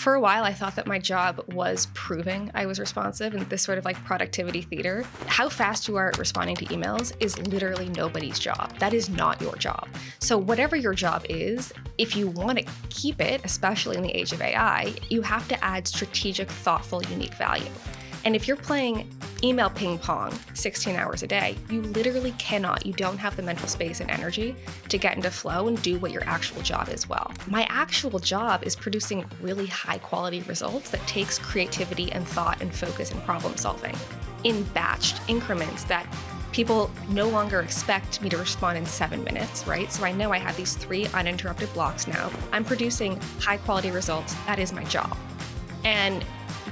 For a while, I thought that my job was proving I was responsive in this sort of like productivity theater. How fast you are at responding to emails is literally nobody's job. That is not your job. So whatever your job is, if you want to keep it, especially in the age of AI, you have to add strategic, thoughtful, unique value. And if you're playing email ping pong 16 hours a day, you literally cannot. You don't have the mental space and energy to get into flow and do what your actual job is well. My actual job is producing really high quality results that takes creativity and thought and focus and problem solving in batched increments that people no longer expect me to respond in 7 minutes, right? So I know I have these 3 uninterrupted blocks now. I'm producing high quality results. That is my job. And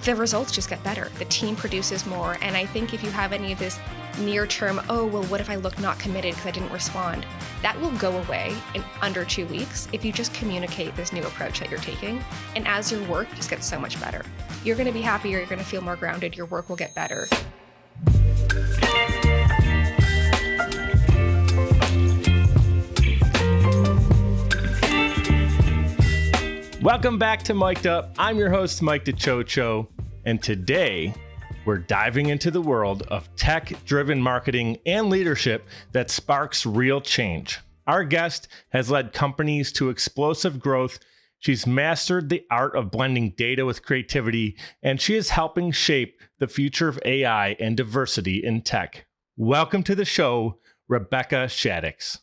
the results just get better. The team produces more. And I think if you have any of this near term, oh, well, what if I look not committed because I didn't respond? That will go away in under 2 weeks if you just communicate this new approach that you're taking. And as your work just gets so much better, you're going to be happier. You're going to feel more grounded. Your work will get better. Welcome back to Mic'd Up. I'm your host, Mike DiCioccio, and today we're diving into the world of tech-driven marketing and leadership that sparks real change. Our guest has led companies to explosive growth. She's mastered the art of blending data with creativity, and she is helping shape the future of AI and diversity in tech. Welcome to the show, Rebecca Shaddix.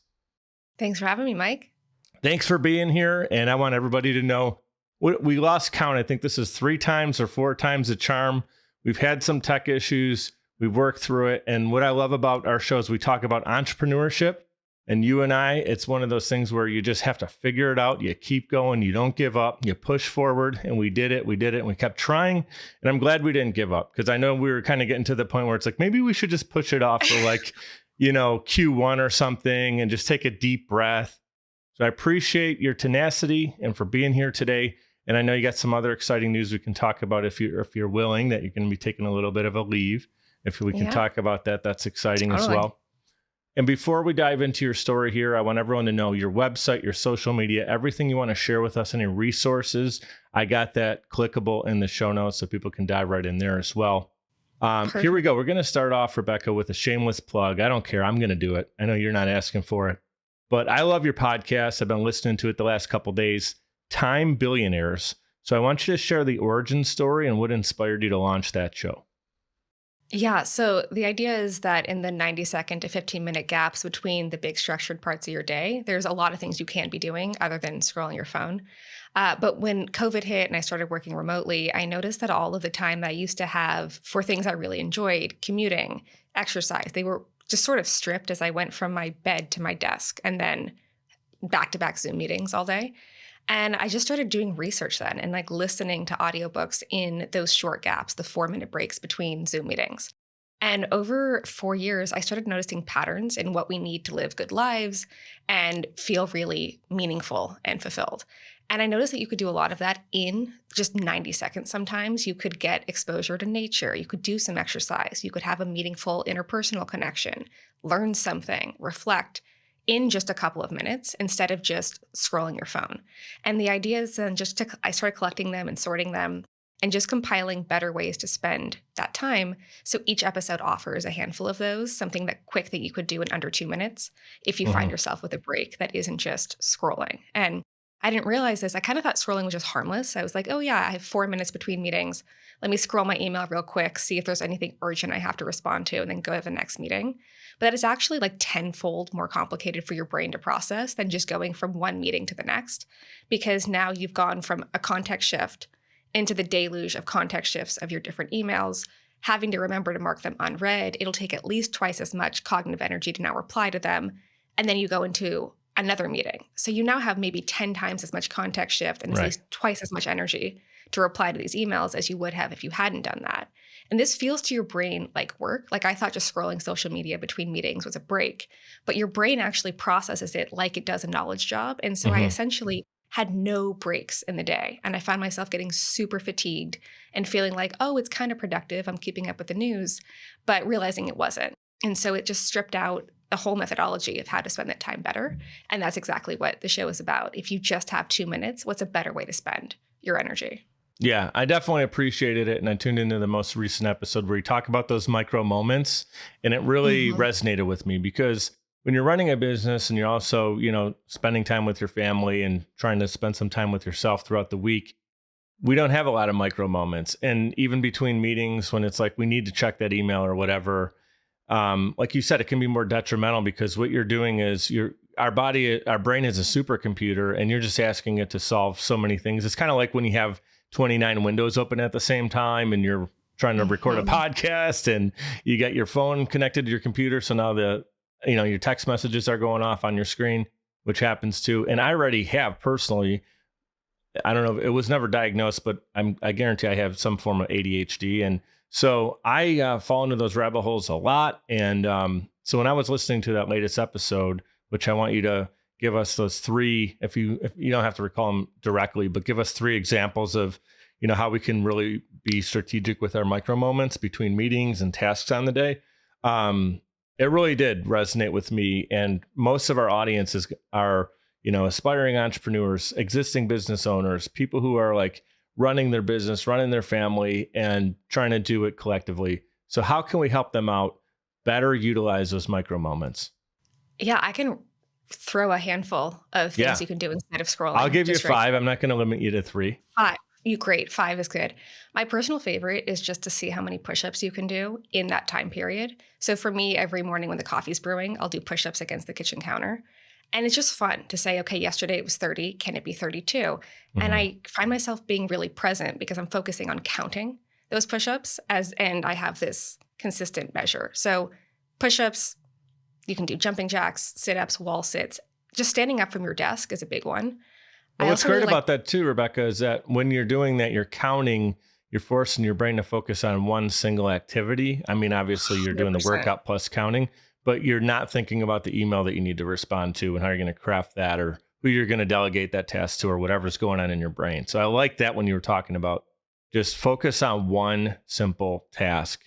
Thanks for having me, Mike. Thanks for being here. And I want everybody to know we lost count. I think this is 3 times or 4 times the charm. We've had some tech issues. We've worked through it. And what I love about our show is we talk about entrepreneurship. And you and I, it's one of those things where you just have to figure it out. You keep going. You don't give up. You push forward. And we did it. And we kept trying. And I'm glad we didn't give up, because I know we were kind of getting to the point where it's like, maybe we should just push it off for like, Q1 or something and just take a deep breath. So I appreciate your tenacity and for being here today. And I know you got some other exciting news we can talk about if you're willing, that you're going to be taking a little bit of a leave. If we can talk about that, that's exciting as well. And before we dive into your story here, I want everyone to know your website, your social media, everything you want to share with us, any resources. I got that clickable in the show notes so people can dive right in there as well. Here we go. We're going to start off, Rebecca, with a shameless plug. I don't care. I'm going to do it. I know you're not asking for it. But I love your podcast. I've been listening to it the last couple of days. Time Billionaires. So I want you to share the origin story and what inspired you to launch that show. Yeah, so the idea is that in the 90-second to 15-minute gaps between the big structured parts of your day, there's a lot of things you can't be doing other than scrolling your phone. But when COVID hit and I started working remotely, I noticed that all of the time that I used to have for things I really enjoyed, commuting, exercise, they were just sort of stripped as I went from my bed to my desk and then back-to-back Zoom meetings all day. And I just started doing research then and like listening to audiobooks in those short gaps, the 4-minute breaks between Zoom meetings. And over 4 years, I started noticing patterns in what we need to live good lives and feel really meaningful and fulfilled. And I noticed that you could do a lot of that in just 90 seconds. Sometimes you could get exposure to nature. You could do some exercise. You could have a meaningful interpersonal connection, learn something, reflect in just a couple of minutes instead of just scrolling your phone. And the idea is then I started collecting them and sorting them and just compiling better ways to spend that time. So each episode offers a handful of those, something quick that you could do in under 2 minutes if you find yourself with a break that isn't just scrolling. And I didn't realize this. I kind of thought scrolling was just harmless. I was like, oh yeah, I have 4 minutes between meetings. Let me scroll my email real quick, see if there's anything urgent I have to respond to, and then go to the next meeting. But that is actually like tenfold more complicated for your brain to process than just going from one meeting to the next, because now you've gone from a context shift into the deluge of context shifts of your different emails, having to remember to mark them unread. It'll take at least twice as much cognitive energy to now reply to them. And then you go into another meeting. So you now have maybe 10 times as much context shift and at least twice as much energy to reply to these emails as you would have if you hadn't done that. And this feels to your brain like work. Like I thought just scrolling social media between meetings was a break, but your brain actually processes it like it does a knowledge job. And so I essentially had no breaks in the day. And I found myself getting super fatigued and feeling like, oh, it's kind of productive. I'm keeping up with the news, but realizing it wasn't. And so it just stripped out the whole methodology of how to spend that time better. And that's exactly what the show is about. If you just have 2 minutes, what's a better way to spend your energy? Yeah, I definitely appreciated it. And I tuned into the most recent episode where you talk about those micro moments. And it really Mhm. resonated with me because when you're running a business and you're also, spending time with your family and trying to spend some time with yourself throughout the week, we don't have a lot of micro moments. And even between meetings, when it's like we need to check that email or whatever, like you said, it can be more detrimental because what you're doing is our brain is a supercomputer and you're just asking it to solve so many things. It's kind of like when you have 29 windows open at the same time and you're trying to record a Mhm. podcast and you got your phone connected to your computer. So now your text messages are going off on your screen, which happens too. And I already have personally, I don't know, it was never diagnosed, but I guarantee I have some form of ADHD. And so I fall into those rabbit holes a lot. And so when I was listening to that latest episode, which I want you to give us those three, if you don't have to recall them directly, but give us three examples of, how we can really be strategic with our micro moments between meetings and tasks on the day. It really did resonate with me. And most of our audiences are, aspiring entrepreneurs, existing business owners, people who are like running their business, running their family, and trying to do it collectively. So, how can we help them out better utilize those micro moments? Yeah, I can throw a handful of things Yeah, you can do instead of I'll scrolling give you just right. five. I'm not going to limit you to three. 5. You great, 5 is good. My personal favorite is just to see how many push-ups you can do in that time period. So for me, every morning when the coffee's brewing, I'll do push-ups against the kitchen counter. And it's just fun to say, okay, yesterday it was 30, can it be 32? And Mhm. I find myself being really present because I'm focusing on counting those push-ups and I have this consistent measure. So push-ups, you can do jumping jacks, sit-ups, wall sits. Just standing up from your desk is a big one. Well, I what's also great really like about that too, Rebecca, is that when you're doing that, you're counting, you're forcing your brain to focus on one single activity. I mean, obviously, you're doing the 100%. workout plus counting, but you're not thinking about the email that you need to respond to and how you're going to craft that or who you're going to delegate that task to or whatever's going on in your brain. So I like that when you were talking about just focus on one simple task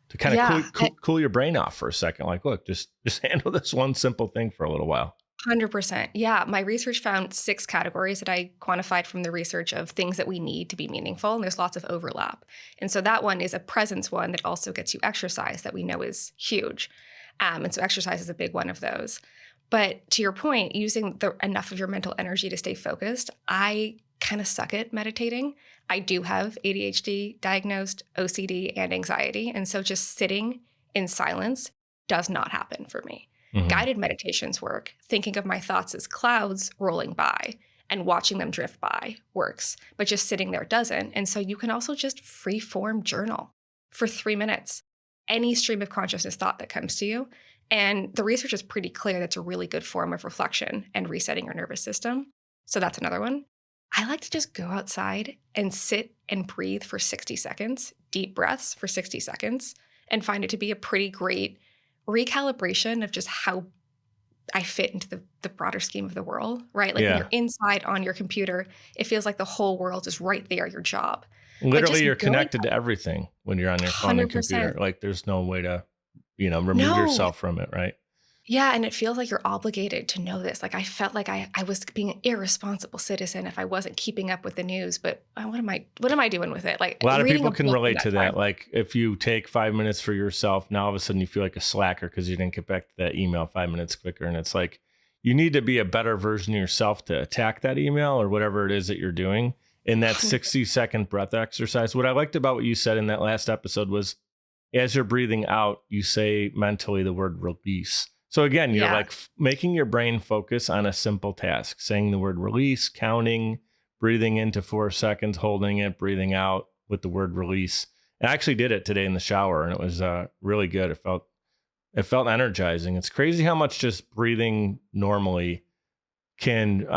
to kind of Yeah. cool your brain off for a second. Like, look, just handle this one simple thing for a little while. 100%. Yeah, my research found 6 categories that I quantified from the research of things that we need to be meaningful, and there's lots of overlap. And so that one is a presence one that also gets you exercise that we know is huge. And so exercise is a big one of those. But to your point, using enough of your mental energy to stay focused, I kind of suck at meditating. I do have ADHD diagnosed, OCD, and anxiety. And so just sitting in silence does not happen for me. Mhm. Guided meditations work. Thinking of my thoughts as clouds rolling by and watching them drift by works, but just sitting there doesn't. And so you can also just free form journal for 3 minutes, any stream of consciousness thought that comes to you. And the research is pretty clear that's a really good form of reflection and resetting your nervous system. So that's another one. I like to just go outside and sit and breathe for 60 seconds, deep breaths for 60 seconds, and find it to be a pretty great recalibration of just how I fit into the broader scheme of the world, right? Like when Yeah. you're inside on your computer, it feels like the whole world is right there, your job. But Literally, just you're going connected to everything when you're on your phone and computer. 100%. Like, there's no way to, remove No. yourself from it, right? Yeah, and it feels like you're obligated to know this. Like I felt like I was being an irresponsible citizen if I wasn't keeping up with the news. But what am I doing with it? Like A lot of reading people a can book in relate that to that. time. Like, if you take 5 minutes for yourself, now all of a sudden you feel like a slacker because you didn't get back to that email 5 minutes quicker. And it's like, you need to be a better version of yourself to attack that email or whatever it is that you're doing in that 60-second breath exercise. What I liked about what you said in that last episode was as you're breathing out, you say mentally the word release. So again, you're Yeah. like making your brain focus on a simple task, saying the word release, counting, breathing into 4 seconds, holding it, breathing out with the word release. And I actually did it today in the shower and it was really good. It felt energizing. It's crazy how much just breathing normally can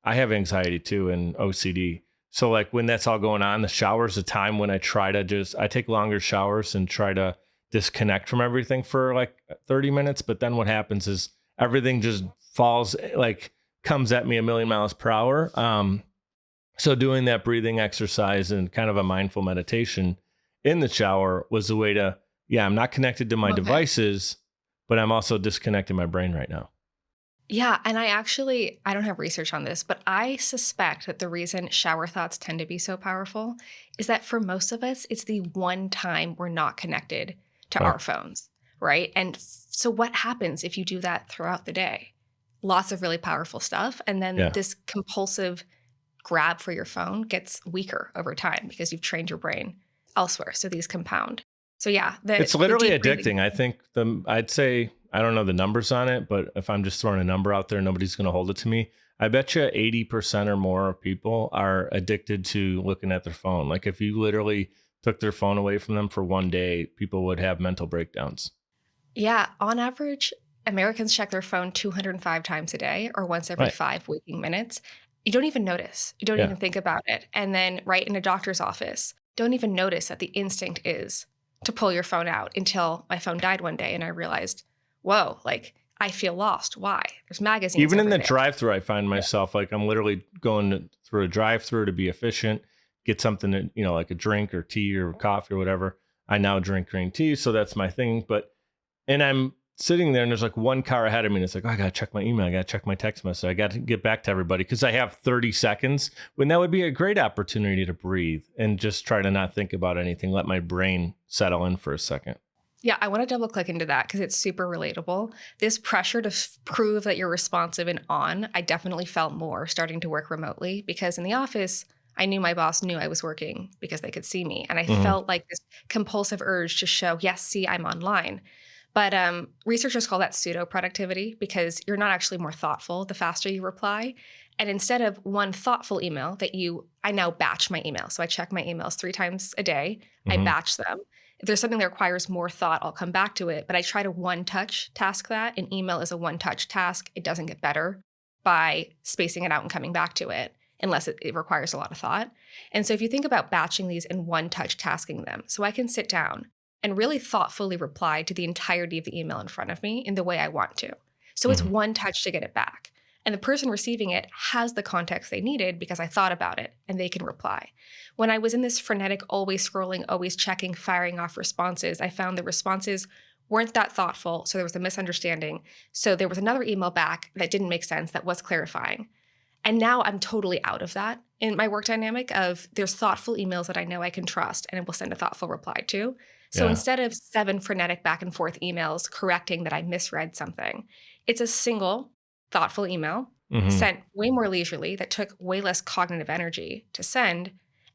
I have anxiety too and OCD. So like when that's all going on, the shower's a time when I take longer showers and try to disconnect from everything for like 30 minutes. But then what happens is everything just falls, like comes at me a million miles per hour. So doing that breathing exercise and kind of a mindful meditation in the shower was a way to, yeah, I'm not connected to my Love it. devices, but I'm also disconnecting my brain right now. Yeah, and I don't have research on this, but I suspect that the reason shower thoughts tend to be so powerful is that for most of us, it's the one time we're not connected to Right. our phones, right? And so what happens if you do that throughout the day? Lots of really powerful stuff. And then Yeah. this compulsive grab for your phone gets weaker over time because you've trained your brain elsewhere. So these compound. So yeah, It's the literally deep breathing. addicting. I think I'd say, I don't know the numbers on it, but if I'm just throwing a number out there, nobody's going to hold it to me. I bet you 80% or more of people are addicted to looking at their phone. Like if you literally took their phone away from them for one day, people would have mental breakdowns. Yeah, on average, Americans check their phone 205 times a day or once every Right. 5 waking minutes. You don't even notice. You don't Yeah. even think about it. And then, right in a doctor's office, don't even notice that the instinct is to pull your phone out until my phone died one day and I realized, whoa, like I feel lost. Why? There's magazines Even in over the there. drive-through, I find Yeah. myself like I'm literally through a drive-through to be efficient, get something that, like a drink or tea or coffee or whatever. I now drink green tea, so that's my thing. And I'm sitting there and there's like one car ahead of me and it's like, oh, I gotta check my email, I gotta check my text message, I gotta get back to everybody because I have 30 seconds, when that would be a great opportunity to breathe and just try to not think about anything, let my brain settle in for a second. Yeah, I want to double click into that because it's super relatable. This pressure to prove that you're responsive and on, I definitely felt more starting to work remotely because in the office, I knew my boss knew I was working because they could see me. And I Hmm. felt like this compulsive urge to show, yes, see, I'm online. But researchers call that pseudo productivity because you're not actually more thoughtful the faster you reply. And instead of one thoughtful email I now batch my emails. So I check my emails 3 times a day. I Hmm. batch them. If there's something that requires more thought, I'll come back to it. But I try to one touch task that. An email is a one touch task. It doesn't get better by spacing it out and coming back to it unless it requires a lot of thought. And so if you think about batching these and one touch tasking them, so I can sit down and really thoughtfully reply to the entirety of the email in front of me in the way I want to. So it's Hmm. one touch to get it back. And the person receiving it has the context they needed because I thought about it and they can reply. When I was in this frenetic, always scrolling, always checking, firing off responses, I found the responses weren't that thoughtful. So there was a misunderstanding. So there was another email back that didn't make sense, that was clarifying. And now I'm totally out of that in my work dynamic of there's thoughtful emails that I know I can trust and I will send a thoughtful reply to. So Yeah. instead of 7 frenetic back and forth emails correcting that I misread something, it's a single thoughtful email Hmm. sent way more leisurely that took way less cognitive energy to send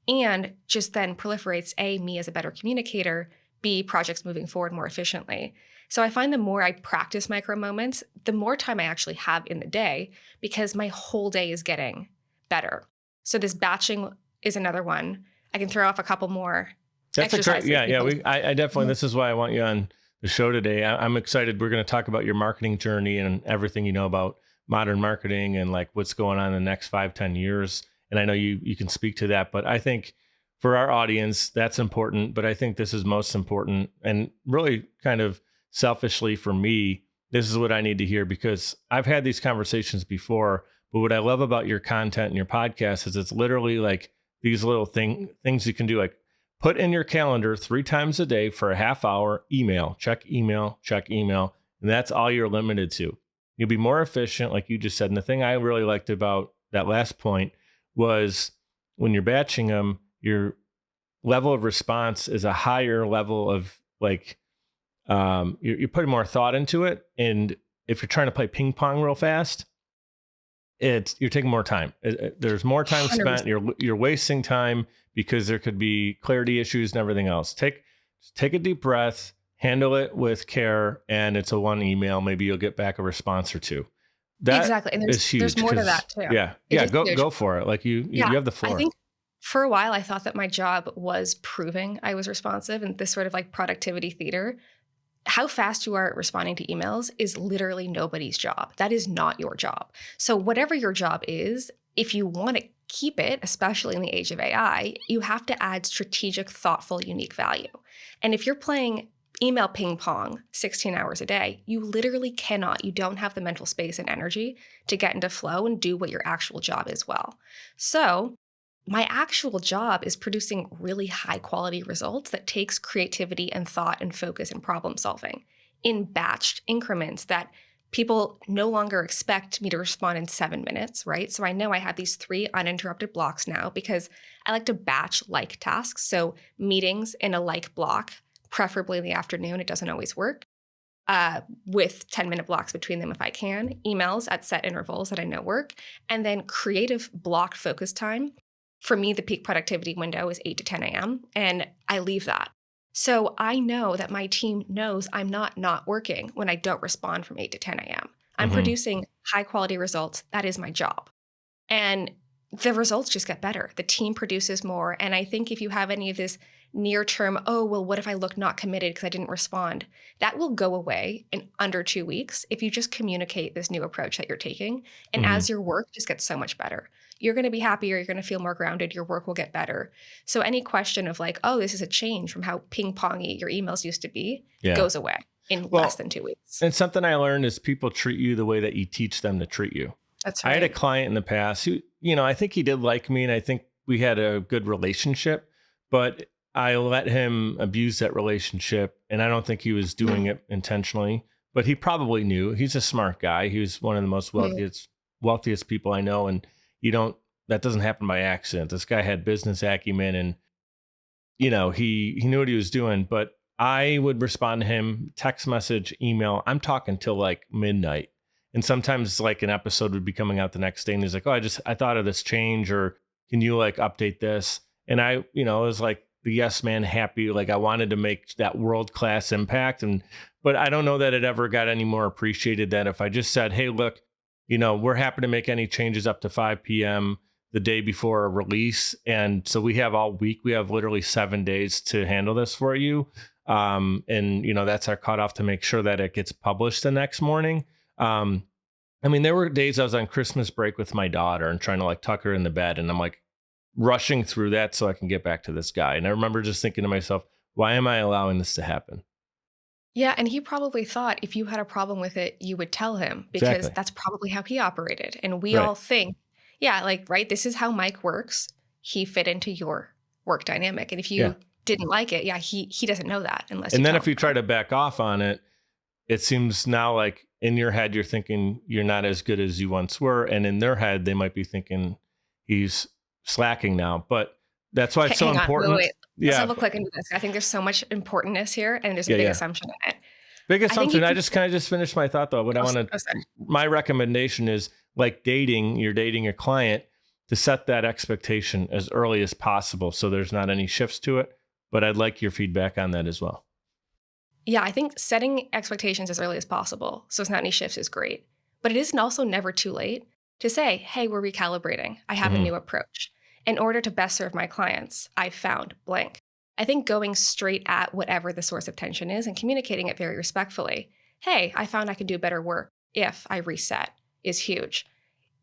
and just then proliferates A, me as a better communicator, B, projects moving forward more efficiently. So I find the more I practice micro moments, the more time I actually have in the day because my whole day is getting better. So this batching is another one. I can throw off a couple more That's a great, exercises yeah, yeah. people. I definitely, Mhm. this is why I want you on the show today. I'm excited. We're going to talk about your marketing journey and everything you know about modern marketing and like what's going on in the next 5, 10 years. And I know you can speak to that, but I think for our audience, that's important. But I think this is most important and really kind of selfishly for me, this is what I need to hear because I've had these conversations before. But what I love about your content and your podcast is it's literally like these little things you can do, like put in your calendar 3 times a day for a half hour, email, check email. And that's all you're limited to. You'll be more efficient, like you just said. And the thing I really liked about that last point was when you're batching them, your level of response is a higher level of like, you're putting more thought into it. And if you're trying to play ping pong real fast, you're taking more time. There's more time spent. 100%. You're wasting time because there could be clarity issues and everything else. Take a deep breath, handle it with care, and it's a one email. Maybe you'll get back a response or two. That Exactly. And is there's huge more to because that too. yeah, It is huge. go for it. Like Yeah. you have the I floor. think for a while I thought that my job was proving I was responsive and this sort of like productivity theater. How fast you are at responding to emails is literally nobody's job. That is not your job. So, whatever your job is, if you want to keep it, especially in the age of AI, you have to add strategic, thoughtful, unique value. And if you're playing email ping pong 16 hours a day, you literally cannot, you don't have the mental space and energy to get into flow and do what your actual job is well. So, my actual job is producing really high quality results that takes creativity and thought and focus and problem solving in batched increments that People no longer expect me to respond in 7 minutes, right? So I know I have these 3 uninterrupted blocks now because I like to batch like tasks. So meetings in a like block, preferably in the afternoon. It doesn't always work. With 10-minute blocks between them if I can, emails at set intervals that I know work, and then creative blocked focus time. For me, the peak productivity window is 8 to 10 a.m., and I leave that. So I know that my team knows I'm not working when I don't respond from 8 to 10 a.m. I'm Hmm. producing high quality results. That is my job. And the results just get better. The team produces more. And I think if you have any of this near term, oh, well, what if I look not committed because I didn't respond? That will go away in under 2 weeks if you just communicate this new approach that you're taking. And Hmm. as your work just gets so much better, you're going to be happier. You're going to feel more grounded. Your work will get better. So any question of like, oh, this is a change from how ping pongy your emails used to be Yeah. goes away in less Well, than 2 weeks. and something I learned is people treat you the way that you teach them to treat you. That's I had a right. client in the past who, I think he did like me and I think we had a good relationship, but I let him abuse that relationship. And I don't think he was doing it intentionally, but he probably knew. He's a smart guy. He was one of the most Mhm. wealthiest people I know. And you don't, that doesn't happen by accident. This guy had business acumen and he knew what he was doing, but I would respond to him, text message, email. I'm talking till like midnight. And sometimes like an episode would be coming out the next day and he's like, oh, I thought of this change or can you like update this? And it was like the yes man happy. Like I wanted to make that world-class impact. But I don't know that it ever got any more appreciated than if I just said, hey, look, we're happy to make any changes up to 5 p.m. the day before a release. And so we have all week, we have literally 7 days to handle this for you. And that's our cutoff to make sure that it gets published the next morning. Um, there were days I was on Christmas break with my daughter and trying to like tuck her in the bed. And I'm like rushing through that so I can get back to this guy. And I remember just thinking to myself, why am I allowing this to happen? Yeah, and he probably thought if you had a problem with it, you would tell him because Exactly. that's probably how he operated. And we Right. all think, yeah, like, right, this is how Mike works. He fit into your work dynamic. And if Yeah. you didn't like it, yeah, he doesn't know that unless you And then tell if him you try that. to back off on it, it seems now like in your head, you're thinking you're not as good as you once were. And in their head, they might be thinking he's slacking now. But that's why it's so Hang on, wait, wait, important. wait. Let's Yeah. double click into this. I think there's so much importantness here, and there's a Yeah. big Yeah. assumption in it. Big I think you assumption. I can. just kind of just finished my thought though. What I Oh, want to, oh, sorry. my recommendation is like you're dating your client to set that expectation as early as possible. So there's not any shifts to it. But I'd like your feedback on that as well. Yeah, I think setting expectations as early as possible, so it's not any shifts, is great. But it is also never too late to say, hey, we're recalibrating. I have a Hmm. new approach. In order to best serve my clients, I found blank. I think going straight at whatever the source of tension is and communicating it very respectfully. Hey, I found I could do better work if I reset is huge.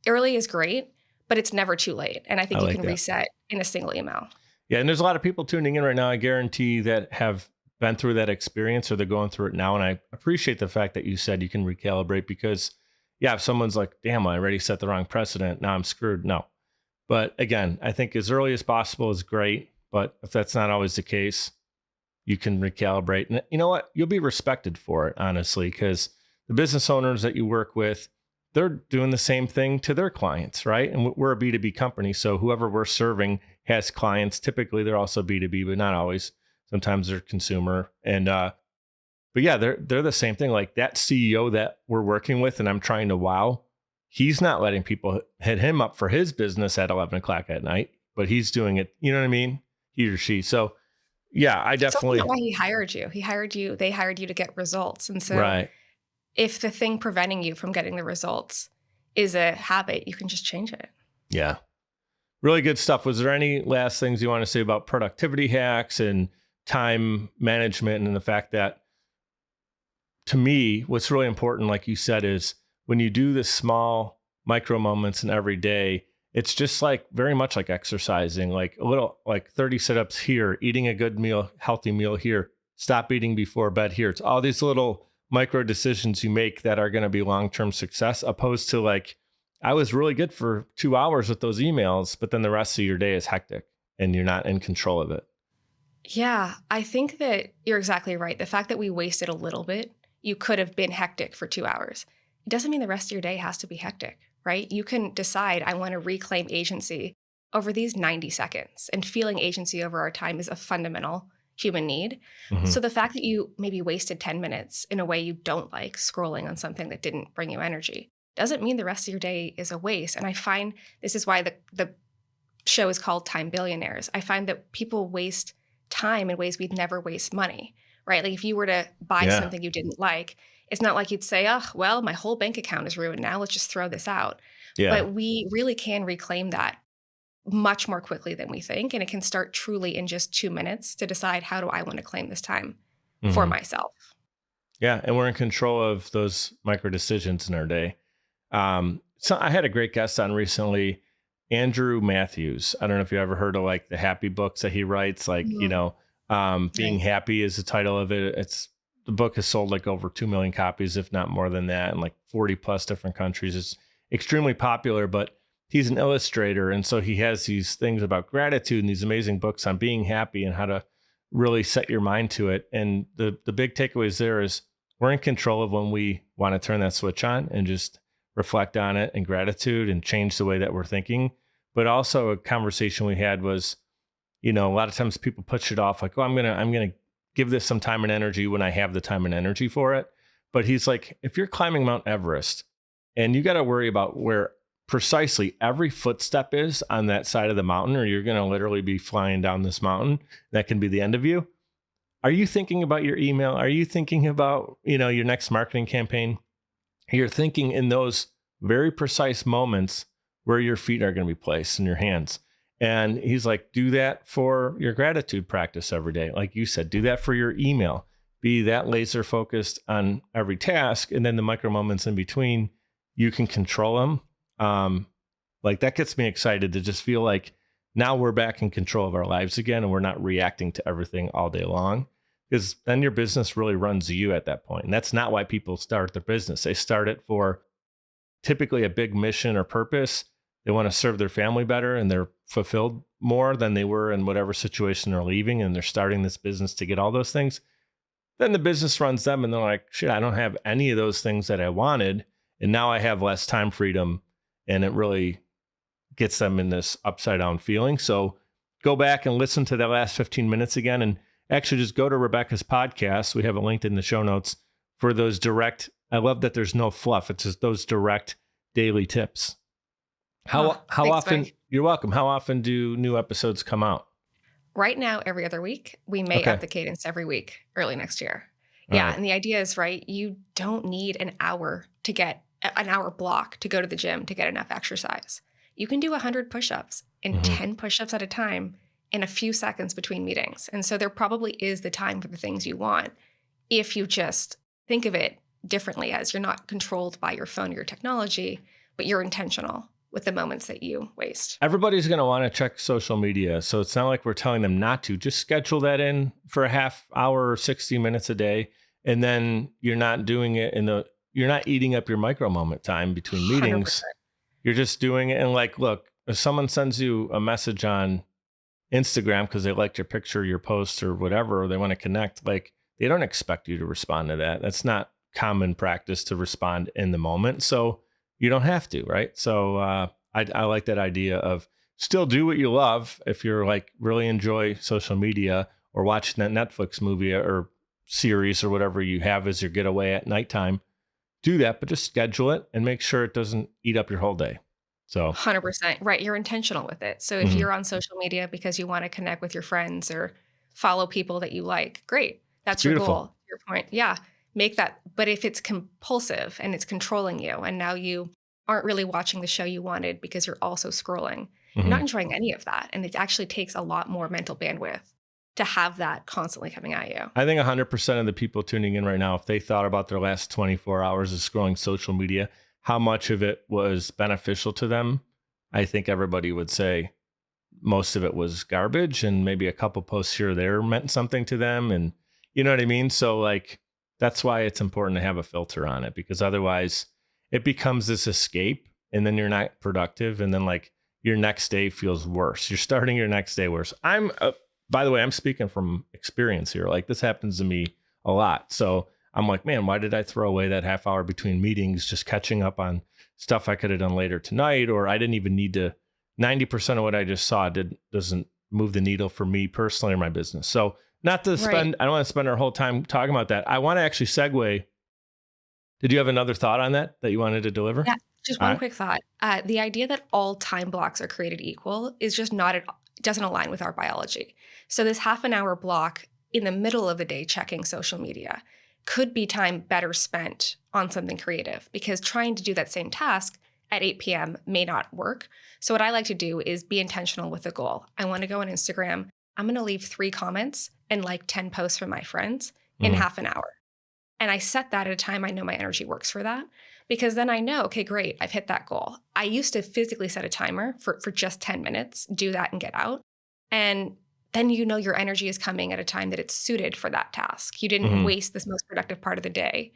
Early is great, but it's never too late. And I I think you like can that. reset in a single email. Yeah, and there's a lot of people tuning in right now. I guarantee that have been through that experience or they're going through it now. And I appreciate the fact that you said you can recalibrate because, yeah, if someone's like, damn, I already set the wrong precedent, now I'm screwed. No. But again, I think as early as possible is great. But if that's not always the case, you can recalibrate. And you know what? You'll be respected for it, honestly, because the business owners that you work with, they're doing the same thing to their clients, right? And we're a B2B company. So whoever we're serving has clients. Typically, they're also B2B, but not always. Sometimes they're consumer. But yeah, they're the same thing. Like that CEO that we're working with and I'm trying to wow, he's not letting people hit him up for his business at 11 o'clock at night, but he's doing it. You know what I mean? He or she. So yeah, I It's also not definitely, why he hired you. They hired you to get results. And so right. if the thing preventing you from getting the results is a habit, you can just change it. Yeah. Really good stuff. Was there any last things you want to say about productivity hacks and time management and the fact that to me, what's really important, like you said, is when you do the small micro moments in every day, it's just like very much like exercising, like a little like 30 sit-ups here, eating a good meal, healthy meal here, stop eating before bed here. It's all these little micro decisions you make that are going to be long-term success, opposed to like, I was really good for 2 hours with those emails, but then the rest of your day is hectic and you're not in control of it. Yeah, I think that you're exactly right. The fact that we wasted a little bit, you could have been hectic for 2 hours. it doesn't mean the rest of your day has to be hectic, right? You can decide, I want to reclaim agency over these 90 seconds. And feeling agency over our time is a fundamental human need. Hmm. So the fact that you maybe wasted 10 minutes in a way you don't like, scrolling on something that didn't bring you energy, doesn't mean the rest of your day is a waste. And I find this is why the show is called Time Billionaires. I find that people waste time in ways we'd never waste money, right? Like if you were to buy Yeah. something you didn't like, it's not like you'd say, oh, well, my whole bank account is ruined now. Let's just throw this out. Yeah. But we really can reclaim that much more quickly than we think. And it can start truly in just 2 minutes to decide, how do I want to claim this time for Hmm. myself? Yeah. And we're in control of those micro decisions in our day. So I had a great guest on recently, Andrew Matthews. I don't know if you ever heard of like the happy books that he writes, like, Mhm. Being Right. Happy is the title of it. The book has sold like over 2 million copies, if not more than that, in like 40 plus different countries. It's extremely popular, but he's an illustrator. And so he has these things about gratitude and these amazing books on being happy and how to really set your mind to it. And the big takeaways there is we're in control of when we want to turn that switch on and just reflect on it and gratitude and change the way that we're thinking. But also a conversation we had was, a lot of times people push it off like, oh, I'm gonna give this some time and energy when I have the time and energy for it. But he's like, if you're climbing Mount Everest and you got to worry about where precisely every footstep is on that side of the mountain, or you're gonna literally be flying down this mountain, that can be the end of you. Are you thinking about your email? Are you thinking about, your next marketing campaign? You're thinking in those very precise moments where your feet are going to be placed in your hands. And he's like, do that for your gratitude practice every day. Like you said, do that for your email. Be that laser focused on every task. And then the micro moments in between, you can control them. Like that gets me excited to just feel like now we're back in control of our lives again and we're not reacting to everything all day long, because then your business really runs you at that point. And that's not why people start their business. They start it for typically a big mission or purpose. They want to serve their family better and they're fulfilled more than they were in whatever situation they're leaving. And they're starting this business to get all those things. Then the business runs them and they're like, shit, I don't have any of those things that I wanted. And now I have less time freedom. And it really gets them in this upside down feeling. So go back and listen to that last 15 minutes again. And actually just go to Rebecca's podcast. We have a link in the show notes for those direct. I love that there's no fluff. It's just those direct daily tips. Oh, How thanks, often? Mike. You're welcome. How often do new episodes come out? Right now, every other week. We may Okay. up the cadence every week early next year. All Yeah. right. And the idea is, right, you don't need an hour to get an hour block to go to the gym to get enough exercise. You can do 100 push-ups and Mm-hmm. 10 push-ups at a time in a few seconds between meetings. And so there probably is the time for the things you want if you just think of it differently, as you're not controlled by your phone or your technology, but you're intentional with the moments that you waste. Everybody's going to want to check social media. So it's not like we're telling them not to. Just schedule that in for a half hour or 60 minutes a day. And then you're not doing it you're not eating up your micro moment time between meetings. 100%. You're just doing it. And like, look, if someone sends you a message on Instagram because they liked your picture, your post, or whatever, or they want to connect, like they don't expect you to respond to that. That's not common practice to respond in the moment. So you don't have to, right? So I like that idea of still do what you love. If you're like really enjoy social media or watching that Netflix movie or series or whatever you have as your getaway at nighttime, do that, but just schedule it and make sure it doesn't eat up your whole day. So 100%. Right. You're intentional with it. So if mhm, you're on social media because you want to connect with your friends or follow people that you like, great. it's That's your beautiful. goal. To your point. Yeah. Make that. But if it's compulsive and it's controlling you, and now you aren't really watching the show you wanted because you're also scrolling, you're not Mhm. enjoying any of that. And it actually takes a lot more mental bandwidth to have that constantly coming at you. I think 100% of the people tuning in right now, if they thought about their last 24 hours of scrolling social media, how much of it was beneficial to them, I think everybody would say most of it was garbage and maybe a couple posts here or there meant something to them. And you know what I mean? So, like, that's why it's important to have a filter on it, because otherwise it becomes this escape and then you're not productive. And then, like, your next day feels worse. You're starting your next day worse. By the way, I'm speaking from experience here. Like, this happens to me a lot. So I'm like, man, why did I throw away that half hour between meetings just catching up on stuff I could have done later tonight? Or I didn't even need to, 90% of what I just saw doesn't move the needle for me personally or my business. So not to Right. spend, I don't want to spend our whole time talking about that. I want to actually segue. Did you have another thought on that you wanted to deliver? Yeah, just All one right. quick thought. The idea that all time blocks are created equal is just not at doesn't align with our biology. So this half an hour block in the middle of the day checking social media could be time better spent on something creative because trying to do that same task at 8 p.m. may not work. So what I like to do is be intentional with a goal. I want to go on Instagram. I'm going to leave 3 comments and like 10 posts from my friends in Mhm. half an hour. And I set that at a time I know my energy works for that because then I know, okay, great, I've hit that goal. I used to physically set a timer for just 10 minutes, do that and get out. And then you know your energy is coming at a time that it's suited for that task. You didn't Mhm. waste this most productive part of the day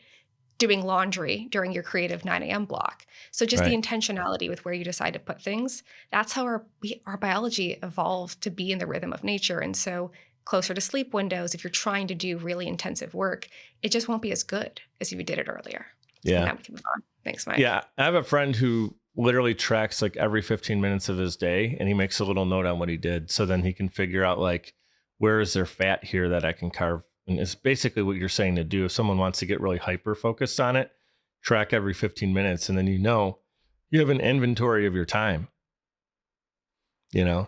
doing laundry during your creative 9 a.m. block. So just the Right. intentionality with where you decide to put things, that's how our biology evolved to be in the rhythm of nature. And so closer to sleep windows, if you're trying to do really intensive work, it just won't be as good as if you did it earlier. And Yeah. now we can move on. Thanks, Mike. Yeah. I have a friend who literally tracks like every 15 minutes of his day and he makes a little note on what he did. So then he can figure out like, where is there fat here that I can carve? And it's basically what you're saying to do. If someone wants to get really hyper focused on it, track every 15 minutes. And then you have an inventory of your time,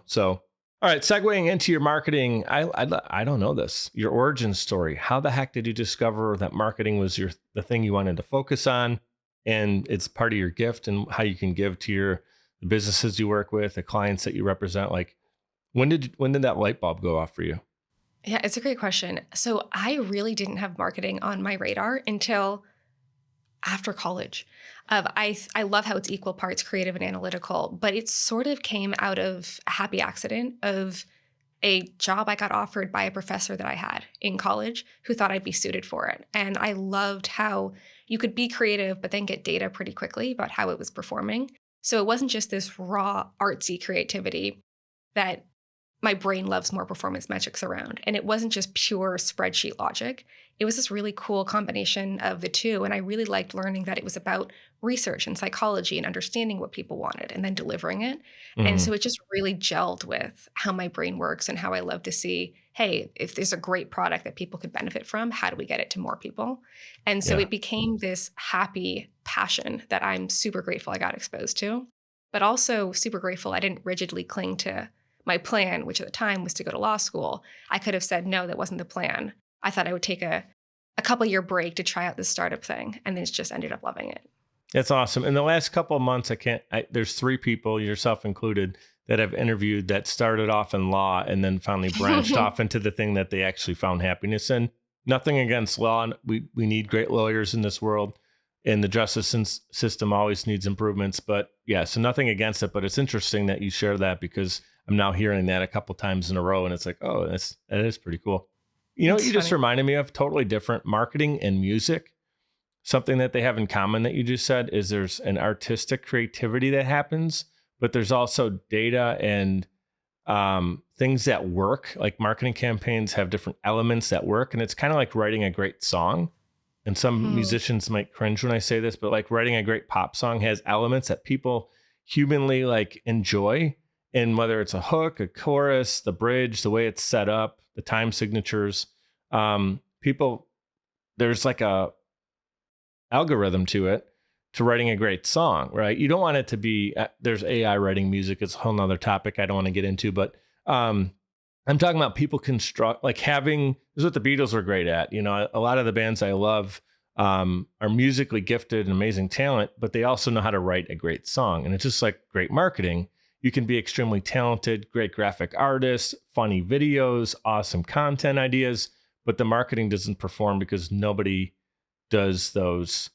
So, all right, segueing into your marketing, I don't know this. Your origin story. How the heck did you discover that marketing was the thing you wanted to focus on, and it's part of your gift and how you can give to the businesses you work with, the clients that you represent? Like, when did that light bulb go off for you? Yeah, it's a great question. So I really didn't have marketing on my radar until after college. I love how it's equal parts creative and analytical, but it sort of came out of a happy accident of a job I got offered by a professor that I had in college who thought I'd be suited for it. And I loved how you could be creative, but then get data pretty quickly about how it was performing. So it wasn't just this raw artsy creativity that my brain loves more performance metrics around. And it wasn't just pure spreadsheet logic. It was this really cool combination of the two. And I really liked learning that it was about research and psychology and understanding what people wanted and then delivering it. And Mhm. so it just really gelled with how my brain works and how I love to see, hey, if there's a great product that people could benefit from, how do we get it to more people? And so Yeah. it became this happy passion that I'm super grateful I got exposed to, but also super grateful I didn't rigidly cling to my plan, which at the time was to go to law school. I could have said, no, that wasn't the plan. I thought I would take a couple year break to try out this startup thing and then just ended up loving it. That's awesome. In the last couple of months, there's 3 people, yourself included, that I've interviewed that started off in law and then finally branched off into the thing that they actually found happiness in. Nothing against law. And we need great lawyers in this world, and the system always needs improvements. But yeah, so nothing against it. But it's interesting that you share that because I'm now hearing that a couple times in a row, and it's like, oh, that is pretty cool. You know what It's you just funny. reminded me of? Totally different. Marketing and music, something that they have in common that you just said is there's an artistic creativity that happens, but there's also data and things that work. Like marketing campaigns have different elements that work, and it's kind of like writing a great song. And some Hmm. musicians might cringe when I say this, but like writing a great pop song has elements that people humanly like enjoy. And whether it's a hook, a chorus, the bridge, the way it's set up, the time signatures, people, there's like a algorithm to writing a great song, right? You don't want it to be, there's AI writing music. It's a whole nother topic I don't want to get into, but um, I'm talking about people construct, like having, this is what the Beatles were great at. A lot of the bands I love are musically gifted and amazing talent, but they also know how to write a great song. And it's just like great marketing. You can be extremely talented, great graphic artist, funny videos, awesome content ideas, but the marketing doesn't perform because nobody does those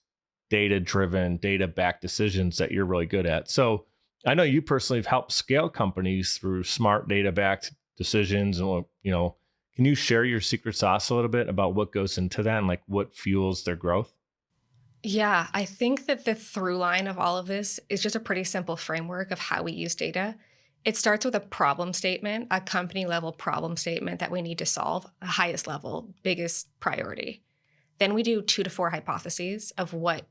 data driven, data backed decisions that you're really good at. So I know you personally have helped scale companies through smart data backed decisions. And, can you share your secret sauce a little bit about what goes into that and like what fuels their growth? Yeah, I think that the through line of all of this is just a pretty simple framework of how we use data. It starts with a problem statement, a company level problem statement that we need to solve, the highest level, biggest priority. Then we do 2 to 4 hypotheses of what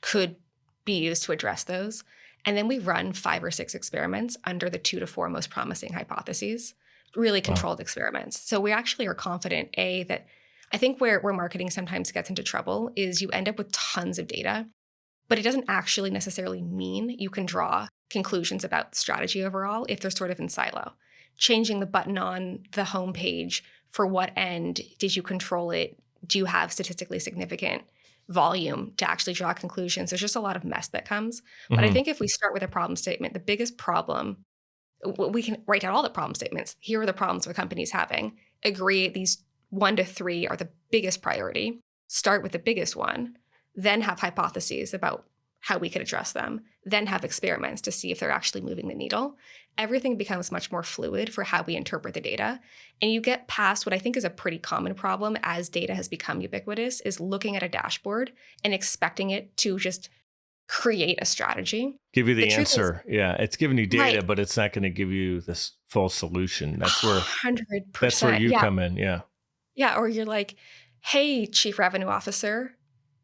could be used to address those. And then we run 5 or 6 experiments under the 2 to 4 most promising hypotheses, really Wow. controlled experiments. So we actually are confident, A, that I think where marketing sometimes gets into trouble is you end up with tons of data, but it doesn't actually necessarily mean you can draw conclusions about strategy overall if they're sort of in silo. Changing the button on the homepage, for what end did you control it? Do you have statistically significant volume to actually draw conclusions? There's just a lot of mess that comes. But I Hmm. think if we start with a problem statement, the biggest problem, we can write out all the problem statements. Here are the problems with companies having. Agree these 1 to 3 are the biggest priority. Start with the biggest one, then have hypotheses about how we could address them, then have experiments to see if they're actually moving the needle. Everything becomes much more fluid for how we interpret the data. And you get past what I think is a pretty common problem as data has become ubiquitous, is looking at a dashboard and expecting it to just create a strategy. Give you The the truth is, answer. Yeah, it's giving you right, data, but it's not going to give you this full solution. That's where 100%. you Yeah. come in. Yeah. Yeah. Or you're like, hey, chief revenue officer,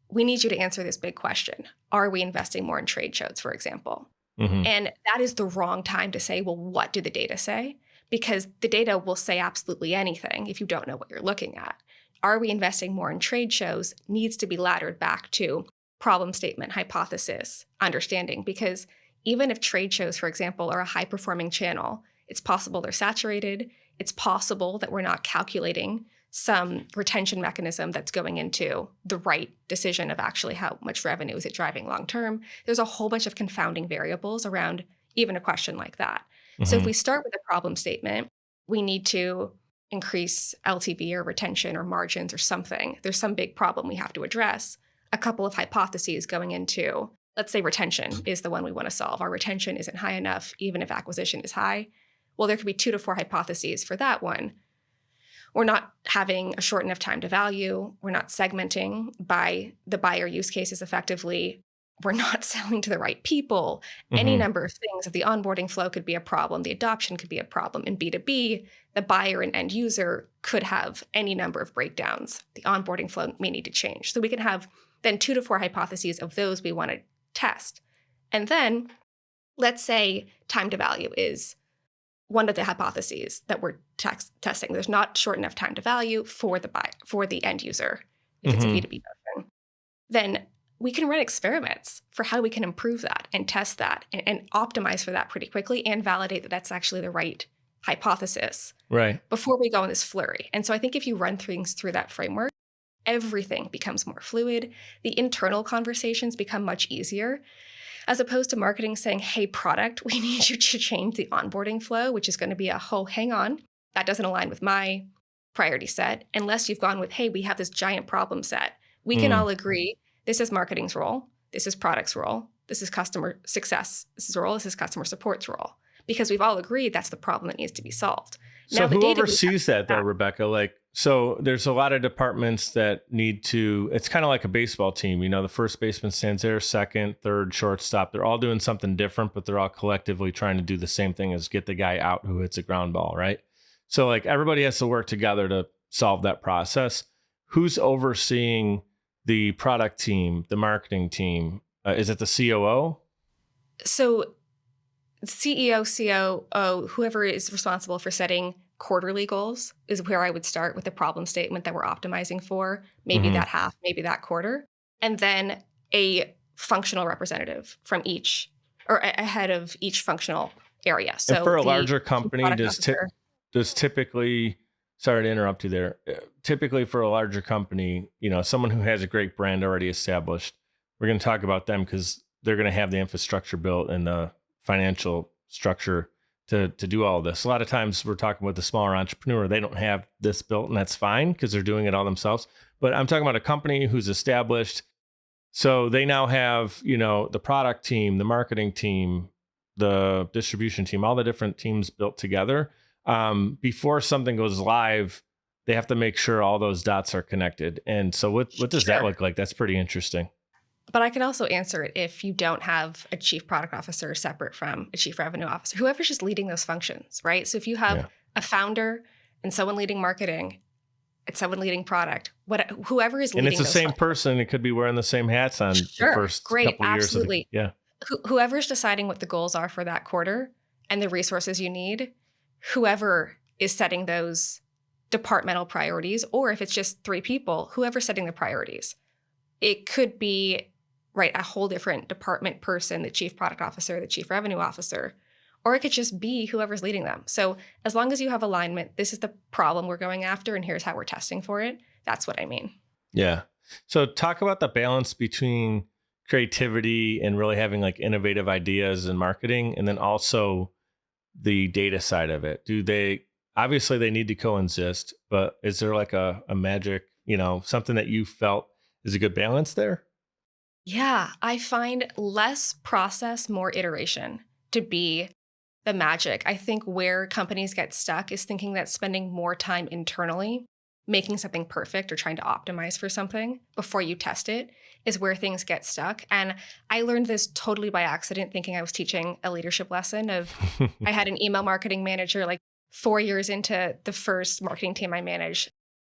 we need you to answer this big question. Are we investing more in trade shows, for example? Hmm. And that is the wrong time to say, well, what do the data say? Because the data will say absolutely anything if you don't know what you're looking at. Are we investing more in trade shows needs to be laddered back to problem statement, hypothesis, understanding. Because even if trade shows, for example, are a high performing channel, it's possible they're saturated. It's possible that we're not calculating some retention mechanism that's going into the right decision of actually how much revenue is it driving long term. There's a whole bunch of confounding variables around even a question like that. So if Hmm. we start with a problem statement, we need to increase LTV or retention or margins or something. There's some big problem we have to address. A couple of hypotheses going into, let's say retention is the one we want to solve. Our retention isn't high enough, even if acquisition is high. Well, there could be 2 to 4 hypotheses for that one. We're not having a short enough time to value. We're not segmenting by the buyer use cases effectively. We're not selling to the right people. Any Hmm. number of things. The onboarding flow could be a problem. The adoption could be a problem. In B2B, the buyer and end user could have any number of breakdowns. The onboarding flow may need to change. So we can have then 2 to 4 hypotheses of those we want to test. And then let's say time to value is one of the hypotheses that we're testing. There's not short enough time to value for the end user if it's a Hmm. B2B motion. Then we can run experiments for how we can improve that and test that and optimize for that pretty quickly and validate that that's actually the right hypothesis Right. before we go in this flurry. And so I think if you run things through that framework, everything becomes more fluid. The internal conversations become much easier as opposed to marketing saying, hey, product, we need you to change the onboarding flow, which is going to be hang on, that doesn't align with my priority set, unless you've gone with, hey, we have this giant problem set. We can Mm. all agree this is marketing's role, this is product's role, this is customer success, this is role, this is customer support's role. Because we've all agreed that's the problem that needs to be solved. So Now, the who data we have oversees that though, back. Rebecca? Like, so there's a lot of departments that need to, it's kind of like a baseball team. The first baseman stands there, second, third, shortstop. They're all doing something different, but they're all collectively trying to do the same thing as get the guy out who hits a ground ball, right? So like everybody has to work together to solve that process. Who's overseeing the product team, the marketing team? Is it the COO? So CEO, COO, whoever is responsible for setting quarterly goals is where I would start with the problem statement that we're optimizing for, maybe Hmm. that half, maybe that quarter, and then a functional representative from each or a head of each functional area. And So for a the larger chief company, product officer. does typically, sorry to interrupt you there. Typically for a larger company, someone who has a great brand already established, we're going to talk about them because they're going to have the infrastructure built and the financial structure to do all of this. A lot of times we're talking with a smaller entrepreneur, they don't have this built, and that's fine because they're doing it all themselves. But I'm talking about a company who's established. So they now have, the product team, the marketing team, the distribution team, all the different teams built together. Before something goes live, they have to make sure all those dots are connected. And so what does that Sure. look like? That's pretty interesting. But I can also answer it if you don't have a chief product officer separate from a chief revenue officer, whoever's just leading those functions, right? So if you have Yeah. a founder and someone leading marketing, It's someone leading product. Whoever is And it's leading the those same functions. person. It could be wearing the same hats on the Sure. first Great. couple of years of the, Absolutely. yeah. Whoever's deciding what the goals are for that quarter and the resources you need, whoever is setting those departmental priorities, or if it's just three people, whoever's setting the priorities. It could be, right, a whole different department person, the chief product officer, the chief revenue officer, or it could just be whoever's leading them. So as long as you have alignment, this is the problem we're going after, and here's how we're testing for it. That's what I mean. Yeah. So talk about the balance between creativity and really having like innovative ideas and marketing, and then also the data side of it. Do they, obviously they need to coexist, but is there like a magic, something that you felt is a good balance there? Yeah, I find less process, more iteration to be the magic. I think where companies get stuck is thinking that spending more time internally, making something perfect or trying to optimize for something before you test it is where things get stuck. And I learned this totally by accident, thinking I was teaching a leadership lesson of I had an email marketing manager like 4 years into the first marketing team I managed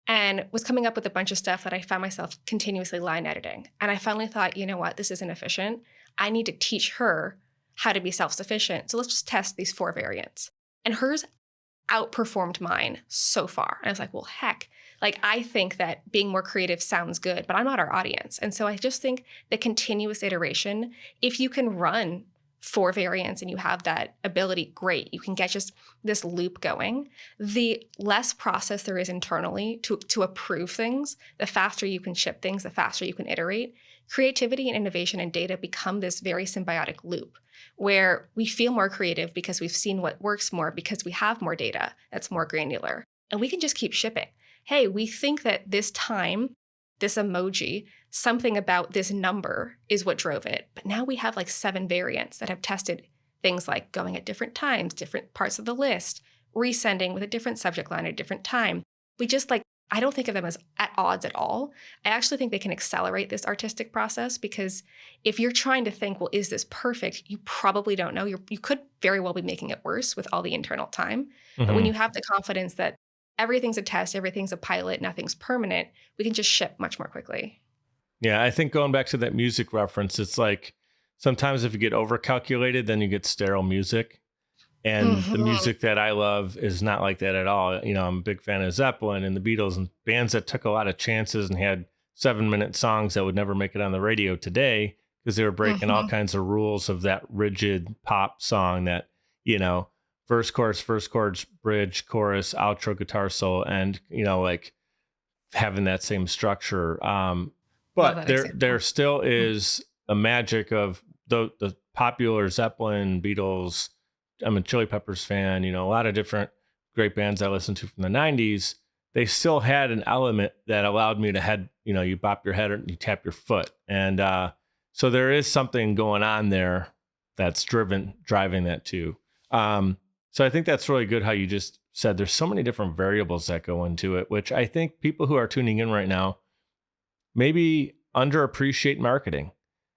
and was coming up with a bunch of stuff that I found myself continuously line editing. And I finally thought, you know what, this isn't efficient. I need to teach her how to be self sufficient. So let's just test these 4 variants. And hers outperformed mine so far. And I was like, well, heck, like I think that being more creative sounds good, but I'm not our audience. And so I just think the continuous iteration, if you can run 4 variants and you have that ability, great. You can get just this loop going. The less process there is internally to approve things, the faster you can ship things, the faster you can iterate. Creativity and innovation and data become this very symbiotic loop where we feel more creative because we've seen what works more because we have more data that's more granular. And we can just keep shipping. Hey, we think that this time, this emoji, something about this number is what drove it. But now we have like 7 variants that have tested things like going at different times, different parts of the list, resending with a different subject line at a different time. We just like, I don't think of them as at odds at all. I actually think they can accelerate this artistic process because if you're trying to think, well, is this perfect? You probably don't know. You could very well be making it worse with all the internal time. But when Hmm. you have the confidence that everything's a test, everything's a pilot, nothing's permanent, we can just ship much more quickly. Yeah, I think going back to that music reference, it's like sometimes if you get overcalculated, then you get sterile music. And the Mhm. music that I love is not like that at all. I'm a big fan of Zeppelin and the Beatles and bands that took a lot of chances and had 7-minute songs that would never make it on the radio today because they were breaking all Mhm. kinds of rules of that rigid pop song that, you know, first chorus, bridge, chorus, outro, guitar solo, and, like having that same structure. Love But that there example. still Mhm. is a magic of the popular Zeppelin, Beatles. I'm a Chili Peppers fan. A lot of different great bands I listened to from the '90s. They still had an element that allowed me to head. You bop your head or you tap your foot, and so there is something going on there that's driving that too. So I think that's really good how you just said there's so many different variables that go into it, which I think people who are tuning in right now maybe underappreciate marketing.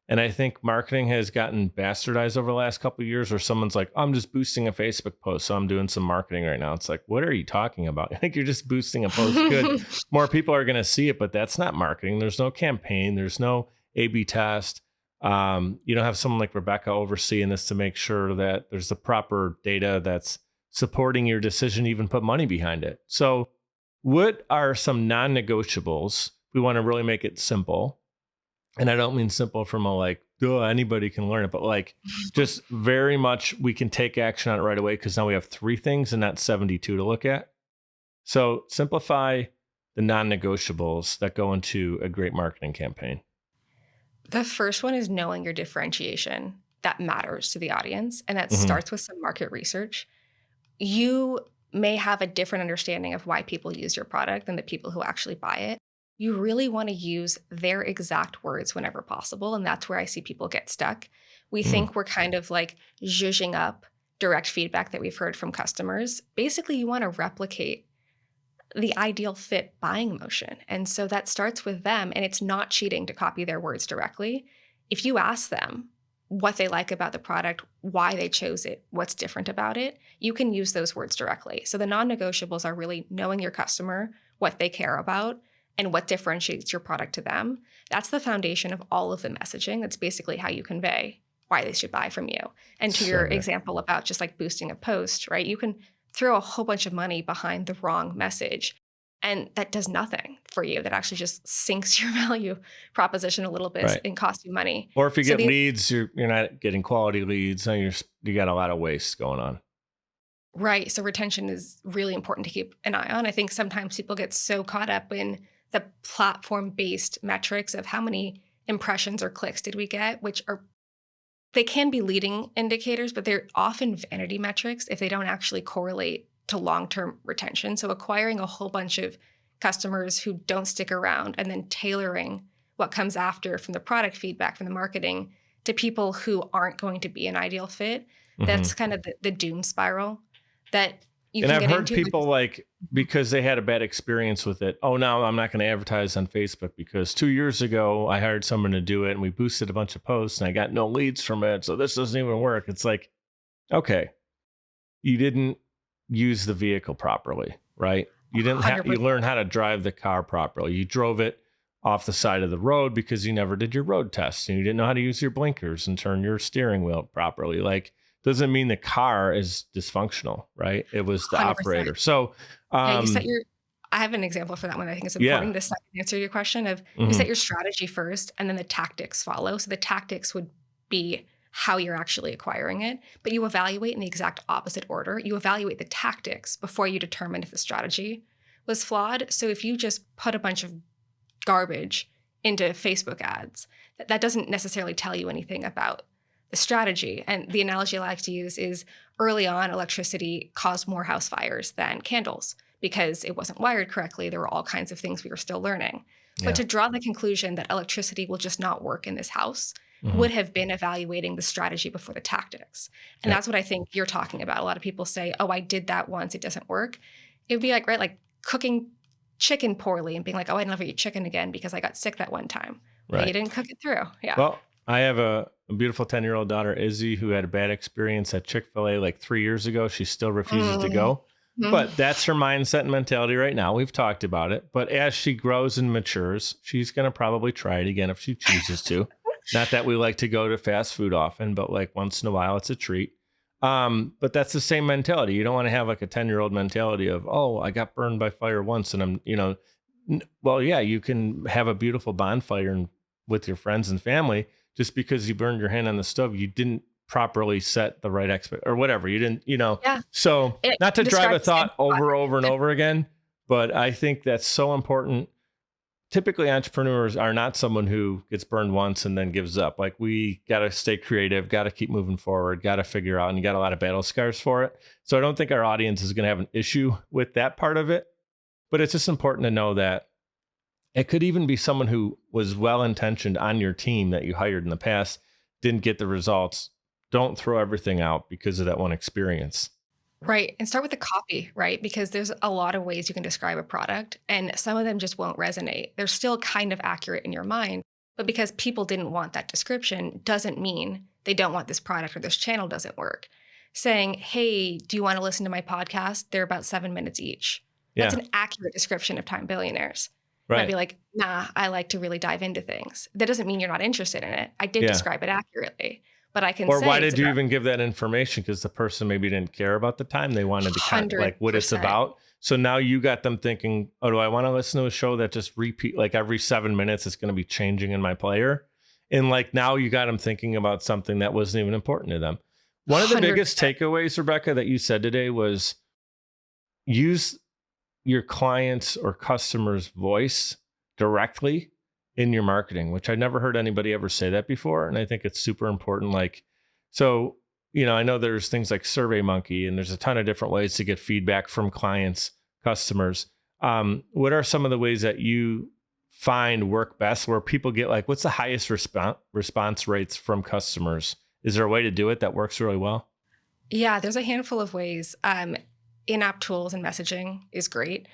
And I think marketing has gotten bastardized over the last couple of years where someone's like, I'm just boosting a Facebook post. So I'm doing some marketing right now. It's like, what are you talking about? I think you're just boosting a post. Good. More people are going to see it, but that's not marketing. There's no campaign. There's no A/B test. You don't have someone like Rebecca overseeing this to make sure that there's the proper data that's supporting your decision, to even put money behind it. So what are some non-negotiables? We want to really make it simple, and I don't mean simple from a like, duh, anybody can learn it, but like just very much we can take action on it right away because now we have 3 things and not 72 to look at. So simplify the non-negotiables that go into a great marketing campaign. The first one is knowing your differentiation that matters to the audience, and that Hmm. starts with some market research. You may have a different understanding of why people use your product than the people who actually buy it. You really want to use their exact words whenever possible, and that's where I see people get stuck. We Mm. think we're kind of like zhuzhing up direct feedback that we've heard from customers. Basically, you want to replicate the ideal fit buying motion. And so that starts with them, and it's not cheating to copy their words directly. If you ask them what they like about the product, why they chose it, what's different about it, you can use those words directly. So the non negotiables are really knowing your customer, what they care about and what differentiates your product to them. That's the foundation of all of the messaging. That's basically how you convey why they should buy from you. And to So your good. example about just like boosting a post, right? You can throw a whole bunch of money behind the wrong message, and that does nothing for you. That actually just sinks your value proposition a little bit Right. and costs you money. Or if you So get the leads, you're not getting quality leads. So you got a lot of waste going on. Right. So retention is really important to keep an eye on. I think sometimes people get so caught up in the platform based metrics of how many impressions or clicks did we get, which are they can be leading indicators, but they're often vanity metrics if they don't actually correlate to long term retention. So acquiring a whole bunch of customers who don't stick around and then tailoring what comes after from the product feedback, from the marketing to people who aren't going to be an ideal fit, Hmm. that's kind of the doom spiral that you And can I've get heard into. people like, because they had a bad experience with it. Oh, now I'm not going to advertise on Facebook because 2 years ago I hired someone to do it and we boosted a bunch of posts and I got no leads from it. So this doesn't even work. It's like, okay, you didn't use the vehicle properly, right? You 100%. learn how to drive the car properly. You drove it off the side of the road because you never did your road test and you didn't know how to use your blinkers and turn your steering wheel properly. Like, doesn't mean the car is dysfunctional, right? It was the 100%. operator. So, Yeah, you set um, your I have an example for that one I think is yeah. important. The second answer to your question of you set Hmm. your strategy first and then the tactics follow. So the tactics would be how you're actually acquiring it, but you evaluate in the exact opposite order. You evaluate the tactics before you determine if the strategy was flawed. So if you just put a bunch of garbage into Facebook ads, that doesn't necessarily tell you anything about the strategy. And the analogy I like to use is early on, electricity caused more house fires than candles because it wasn't wired correctly. There were all kinds of things we were still learning. But Yeah. to draw the conclusion that electricity will just not work in this house Hmm. would have been evaluating the strategy before the tactics. And Yep. that's what I think you're talking about. A lot of people say, oh, I did that once, it doesn't work. It would be like, right, like cooking chicken poorly and being like, oh, I'd never eat chicken again because I got sick that one time. Well, you Right. didn't cook it through. Yeah. Well, I have a beautiful 10-year-old daughter, Izzy, who had a bad experience at Chick-fil-A like 3 years ago. She still refuses to Mhm. go. But that's her mindset and mentality right now. We've talked about it. But as she grows and matures, she's going to probably try it again if she chooses to. Not that we like to go to fast food often, but like once in a while, it's a treat. But that's the same mentality. You don't want to have like a 10-year-old mentality of, oh, I got burned by fire once and well, yeah, you can have a beautiful bonfire and with your friends and family. Just because you burned your hand on the stove, you didn't properly set the right expect or whatever. You didn't, Yeah. So not to You drive described a the same thought over, over and spot. over again, but I think that's so important. Typically, entrepreneurs are not someone who gets burned once and then gives up. Like, we got to stay creative, got to keep moving forward, got to figure out, and you got a lot of battle scars for it. So I don't think our audience is going to have an issue with that part of it. But it's just important to know that it could even be someone who was well intentioned on your team that you hired in the past, didn't get the results. Don't throw everything out because of that one experience. Right. And start with the copy, right? Because there's a lot of ways you can describe a product, and some of them just won't resonate. They're still kind of accurate in your mind, but because people didn't want that description doesn't mean they don't want this product or this channel doesn't work. Saying, hey, do you want to listen to my podcast? They're about 7 minutes each. That's Yeah, an accurate description of Time Billionaires. You might right. be like, nah, I like to really dive into things. That doesn't mean you're not interested in it. I did Yeah. describe it accurately, but I can Or why say it's did you about even give that information? Because the person maybe didn't care about the time. They wanted to kind of like what it's 100%. about. So now you got them thinking, oh, do I want to listen to a show that just repeat like every 7 minutes it's going to be changing in my player? And like now you got them thinking about something that wasn't even important to them. One of the biggest 100%. takeaways, Rebecca, that you said today was use your clients or customers' voice directly in your marketing, which I never heard anybody ever say that before. And I think it's super important. Like, so, I know there's things like SurveyMonkey and there's a ton of different ways to get feedback from clients, customers. What are some of the ways that you find work best where people get like, what's the highest response rates from customers? Is there a way to do it that works really well? Yeah, there's a handful of ways. In-app tools and messaging is great.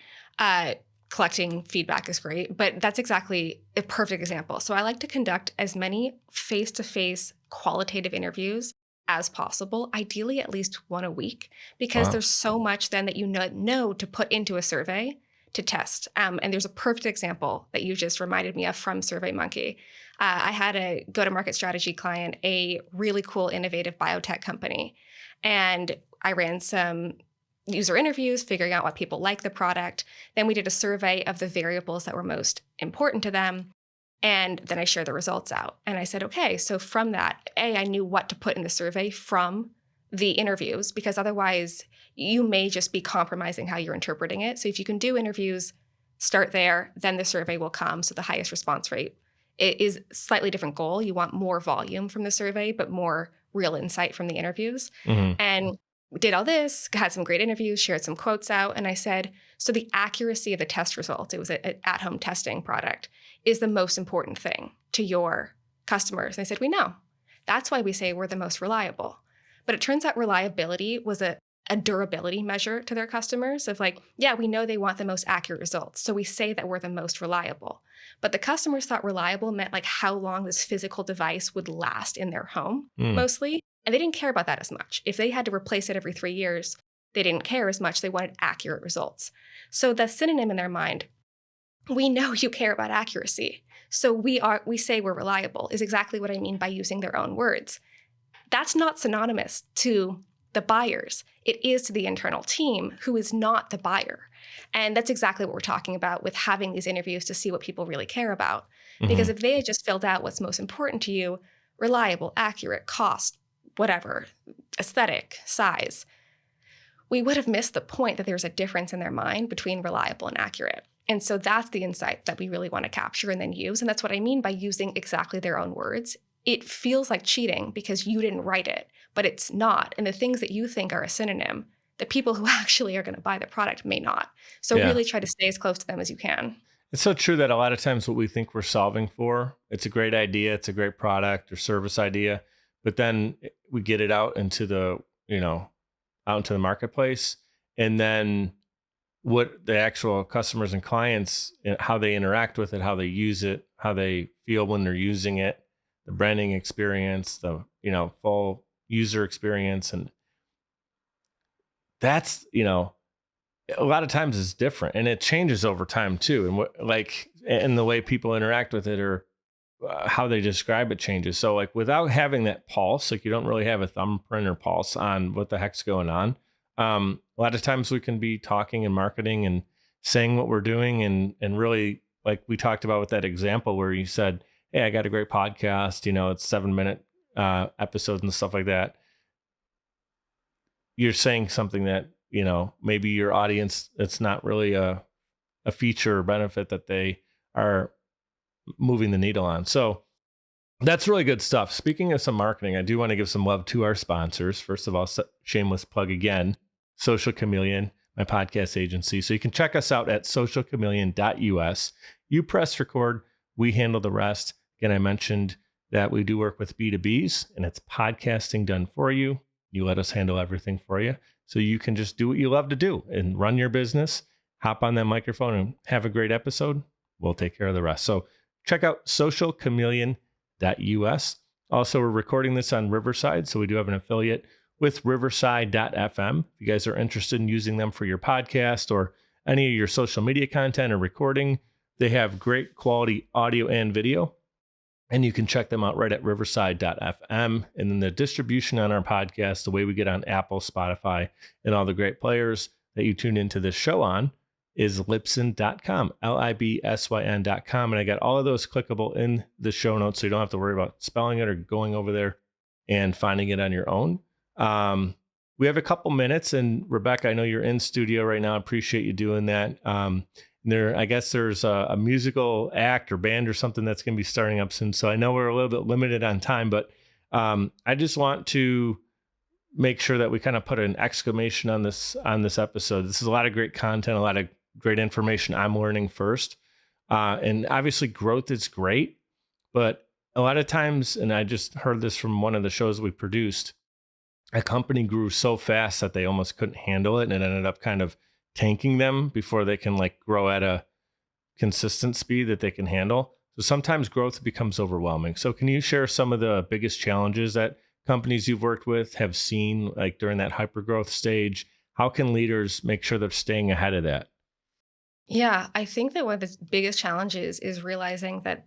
Collecting feedback is great, but that's exactly a perfect example. So I like to conduct as many face-to-face qualitative interviews as possible, ideally at least one a week, because Wow. there's so much then that you know to put into a survey to test. And there's a perfect example that you just reminded me of from SurveyMonkey. I had a go-to-market strategy client, a really cool, innovative biotech company. And I ran some user interviews, figuring out what people like the product. Then we did a survey of the variables that were most important to them. And then I shared the results out. And I said, okay, so from that, I knew what to put in the survey from the interviews, because otherwise you may just be compromising how you're interpreting it. So if you can do interviews, start there, then the survey will come. So the highest response rate. It is a slightly different goal. You want more volume from the survey, but more real insight from the interviews. Mhm. And did all this, had some great interviews, shared some quotes out. And I said, so the accuracy of the test results, it was an at-home testing product, is the most important thing to your customers. And they said, we know. That's why we say we're the most reliable. But it turns out reliability was a durability measure to their customers of like, yeah, we know they want the most accurate results. So we say that we're the most reliable. But the customers thought reliable meant like how long this physical device would last in their home Mm. mostly. And they didn't care about that as much. If they had to replace it every 3 years, they didn't care as much. They wanted accurate results. So the synonym in their mind, we know you care about accuracy. So we say we're reliable is exactly what I mean by using their own words. That's not synonymous to the buyers. It is to the internal team who is not the buyer. And that's exactly what we're talking about with having these interviews to see what people really care about. Because Mhm. if they had just filled out what's most important to you, reliable, accurate, cost, whatever, aesthetic, size, we would have missed the point that there's a difference in their mind between reliable and accurate. And so that's the insight that we really want to capture and then use. And that's what I mean by using exactly their own words. It feels like cheating because you didn't write it, but it's not. And the things that you think are a synonym, the people who actually are going to buy the product may not. So Yeah. really try to stay as close to them as you can. It's so true that a lot of times what we think we're solving for, it's a great idea, it's a great product or service idea, but then we get it out into the, out into the marketplace, and then what the actual customers and clients, how they interact with it, how they use it, how they feel when they're using it, the branding experience, the, full user experience, and that's, a lot of times it's different and it changes over time too. And what like, and the way people interact with it or how they describe it changes. So like without having that pulse, like you don't really have a thumbprint or pulse on what the heck's going on. A lot of times we can be talking and marketing and saying what we're doing and really like we talked about with that example where you said, hey, I got a great podcast, it's 7-minute episodes and stuff like that. You're saying something that, maybe your audience, it's not really a feature or benefit that they are moving the needle on. So that's really good stuff. Speaking of some marketing, I do want to give some love to our sponsors. First of all, shameless plug again, Social Chameleon, my podcast agency. So you can check us out at socialchameleon.us. You press record, we handle the rest. Again, I mentioned that we do work with B2Bs and it's podcasting done for you. You let us handle everything for you. So you can just do what you love to do and run your business, hop on that microphone and have a great episode. We'll take care of the rest. So check out socialchameleon.us. Also, we're recording this on Riverside. So we do have an affiliate with riverside.fm. If you guys are interested in using them for your podcast or any of your social media content or recording, they have great quality audio and video. And you can check them out right at riverside.fm. And then the distribution on our podcast, the way we get on Apple, Spotify, and all the great players that you tune into this show on is libsyn.com, libsyn.com. And I got all of those clickable in the show notes, so you don't have to worry about spelling it or going over there and finding it on your own. We have a couple minutes, and Rebecca, I know you're in studio right now. I appreciate you doing that. I guess there's a musical act or band or something that's going to be starting up soon. So I know we're a little bit limited on time, but I just want to make sure that we kind of put an exclamation on this episode. This is a lot of great content, a lot of great information I'm learning first. And obviously growth is great, but a lot of times, and I just heard this from one of the shows we produced, a company grew so fast that they almost couldn't handle it, and it ended up kind of tanking them before they can like grow at a consistent speed that they can handle. So sometimes growth becomes overwhelming. So can you share some of the biggest challenges that companies you've worked with have seen like during that hypergrowth stage? How can leaders make sure they're staying ahead of that? Yeah, I think that one of the biggest challenges is realizing that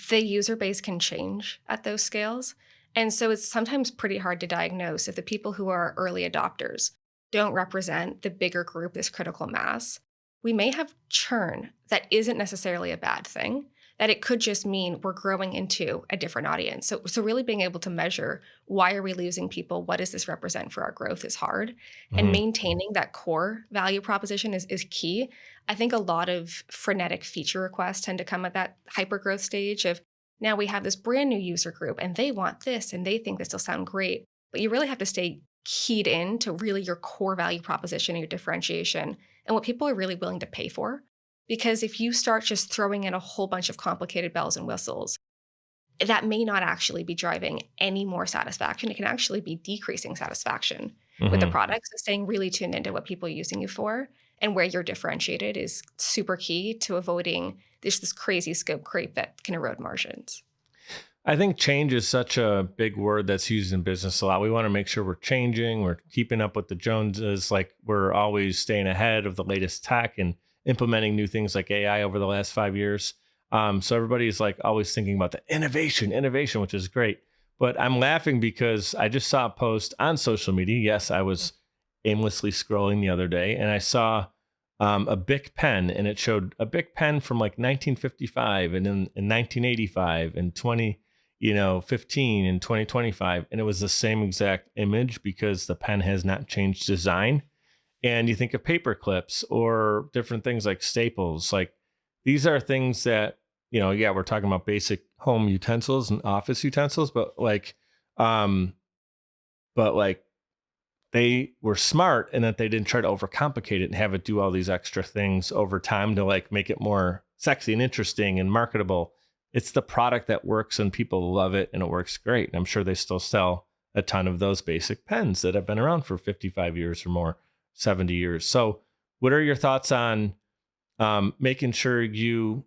the user base can change at those scales. And so it's sometimes pretty hard to diagnose if the people who are early adopters don't represent the bigger group, this critical mass. We may have churn that isn't necessarily a bad thing, that it could just mean we're growing into a different audience. So really being able to measure why are we losing people? What does this represent for our growth is hard. And Mhm. maintaining that core value proposition is key. I think a lot of frenetic feature requests tend to come at that hypergrowth stage of now we have this brand new user group and they want this and they think this will sound great. But you really have to stay keyed in to really your core value proposition and your differentiation and what people are really willing to pay for. Because if you start just throwing in a whole bunch of complicated bells and whistles, that may not actually be driving any more satisfaction. It can actually be decreasing satisfaction with the Mhm. product. So staying really tuned into what people are using you for and where you're differentiated is super key to avoiding this crazy scope creep that can erode margins. I think change is such a big word that's used in business a lot. We want to make sure we're changing, we're keeping up with the Joneses, like we're always staying ahead of the latest tech and implementing new things like AI over the last 5 years. So everybody's like always thinking about the innovation, which is great. But I'm laughing because I just saw a post on social media. Yes, I was aimlessly scrolling the other day and I saw a Bic pen, and it showed a Bic pen from like 1955 and in 1985 and 15 and 2025, and it was the same exact image because the pen has not changed design. And you think of paper clips or different things like staples, like these are things that, yeah, we're talking about basic home utensils and office utensils, um but like they were smart in that they didn't try to overcomplicate it and have it do all these extra things over time to like make it more sexy and interesting and marketable. It's the product that works and people love it and it works great. And I'm sure they still sell a ton of those basic pens that have been around for 55 years or more, 70 years. So, what are your thoughts on making sure you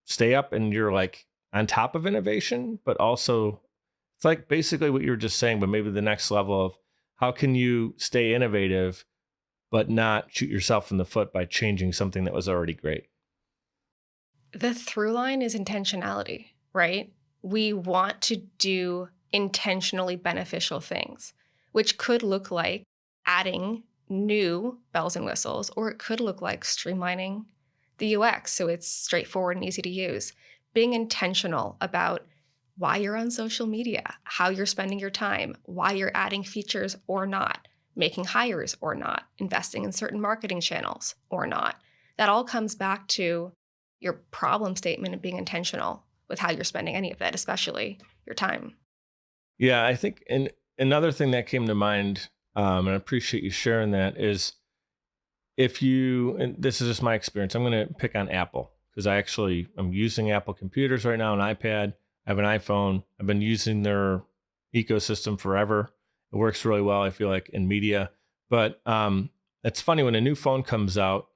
stay up and you're like on top of innovation, but also it's like basically what you were just saying, but maybe the next level of how can you stay innovative, but not shoot yourself in the foot by changing something that was already great? The through line is intentionality, right? We want to do intentionally beneficial things, which could look like adding new bells and whistles, or it could look like streamlining the UX so it's straightforward and easy to use. Being intentional about why you're on social media, how you're spending your time, why you're adding features or not, making hires or not, investing in certain marketing channels or not. That all comes back to your problem statement and being intentional with how you're spending any of it, especially your time. Yeah, I think, and another thing that came to mind, and I appreciate you sharing that, is if you, and this is just my experience, I'm going to pick on Apple because I'm using Apple computers right now, an iPad, I have an iPhone. I've been using their ecosystem forever. It works really well, I feel like, in media. But it's funny when a new phone comes out,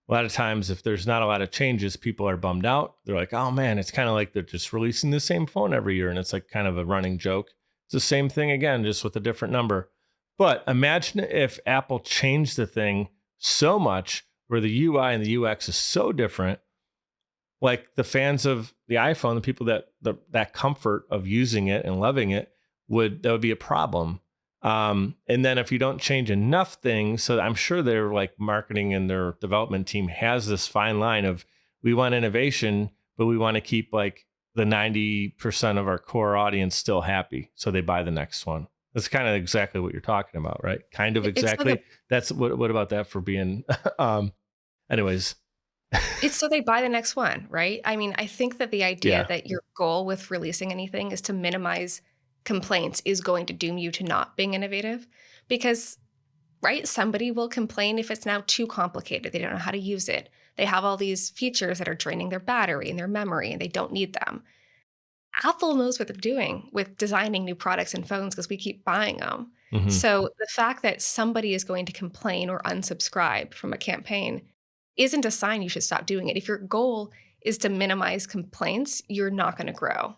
a lot of times if there's not a lot of changes, people are bummed out. They're like, oh man, it's kind of like they're just releasing the same phone every year. And it's like kind of a running joke. It's the same thing again, just with a different number. But imagine if Apple changed the thing so much where the UI and the UX is so different, like the fans of the iPhone, the people that comfort of using it and loving it that would be a problem. And then if you don't change enough things, so I'm sure their like marketing and their development team has this fine line of we want innovation, but we want to keep like the 90% of our core audience still happy. So they buy the next one. That's kind of exactly what you're talking about, right? Kind of It's so that exactly. That's what about that for being anyways. it's so they buy the next one, right? I mean, I think that the idea Yeah. that your goal with releasing anything is to minimize complaints is going to doom you to not being innovative because, right, somebody will complain if it's now too complicated. They don't know how to use it. They have all these features that are draining their battery and their memory and they don't need them. Apple knows what they're doing with designing new products and phones because we keep buying them. Hmm. So the fact that somebody is going to complain or unsubscribe from a campaign isn't a sign you should stop doing it. If your goal is to minimize complaints, you're not going to grow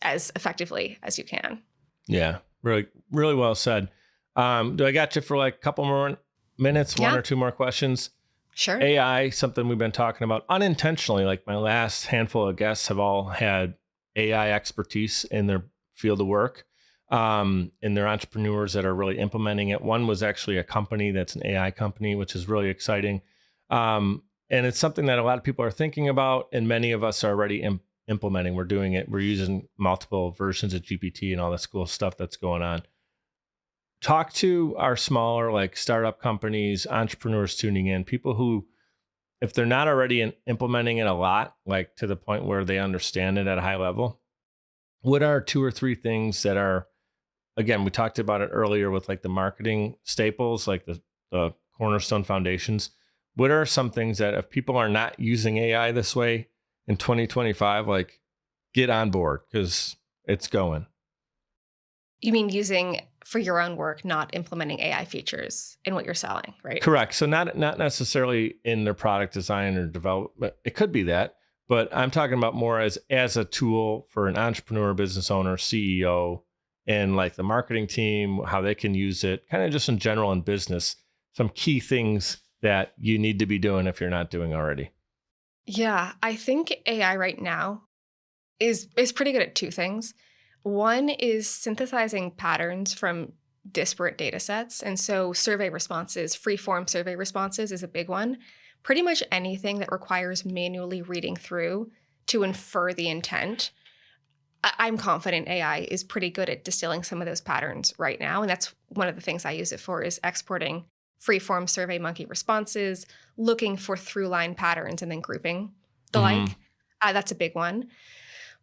as effectively as you can. Yeah. Really, really well said. Do I got you for like a couple more minutes, one Yeah. or two more questions? Sure. AI, something we've been talking about unintentionally. Like my last handful of guests have all had AI expertise in their field of work. And they're entrepreneurs that are really implementing it. One was actually a company that's an AI company, which is really exciting. And it's something that a lot of people are thinking about, and many of us are already implementing. We're doing it. We're using multiple versions of GPT and all this cool stuff that's going on. Talk to our smaller, like startup companies, entrepreneurs tuning in, people who, if they're not already implementing it a lot, like to the point where they understand it at a high level, what are two or three things that are, again, we talked about it earlier with like the marketing staples, like the cornerstone foundations. What are some things that if people are not using AI this way in 2025, like get on board because it's going? You mean using for your own work, not implementing AI features in what you're selling, right? Correct. So not necessarily in their product design or development. It could be that, but I'm talking about more as a tool for an entrepreneur, business owner, CEO, and like the marketing team, how they can use it, kind of just in general in business, some key things that you need to be doing if you're not doing already. Yeah, I think AI right now is pretty good at two things. One is synthesizing patterns from disparate data sets. And so survey responses, free form survey responses is a big one. Pretty much anything that requires manually reading through to infer the intent. I'm confident AI is pretty good at distilling some of those patterns right now. And that's one of the things I use it for is exporting free form survey monkey responses, looking for through line patterns and then grouping the Hmm. like. That's a big one,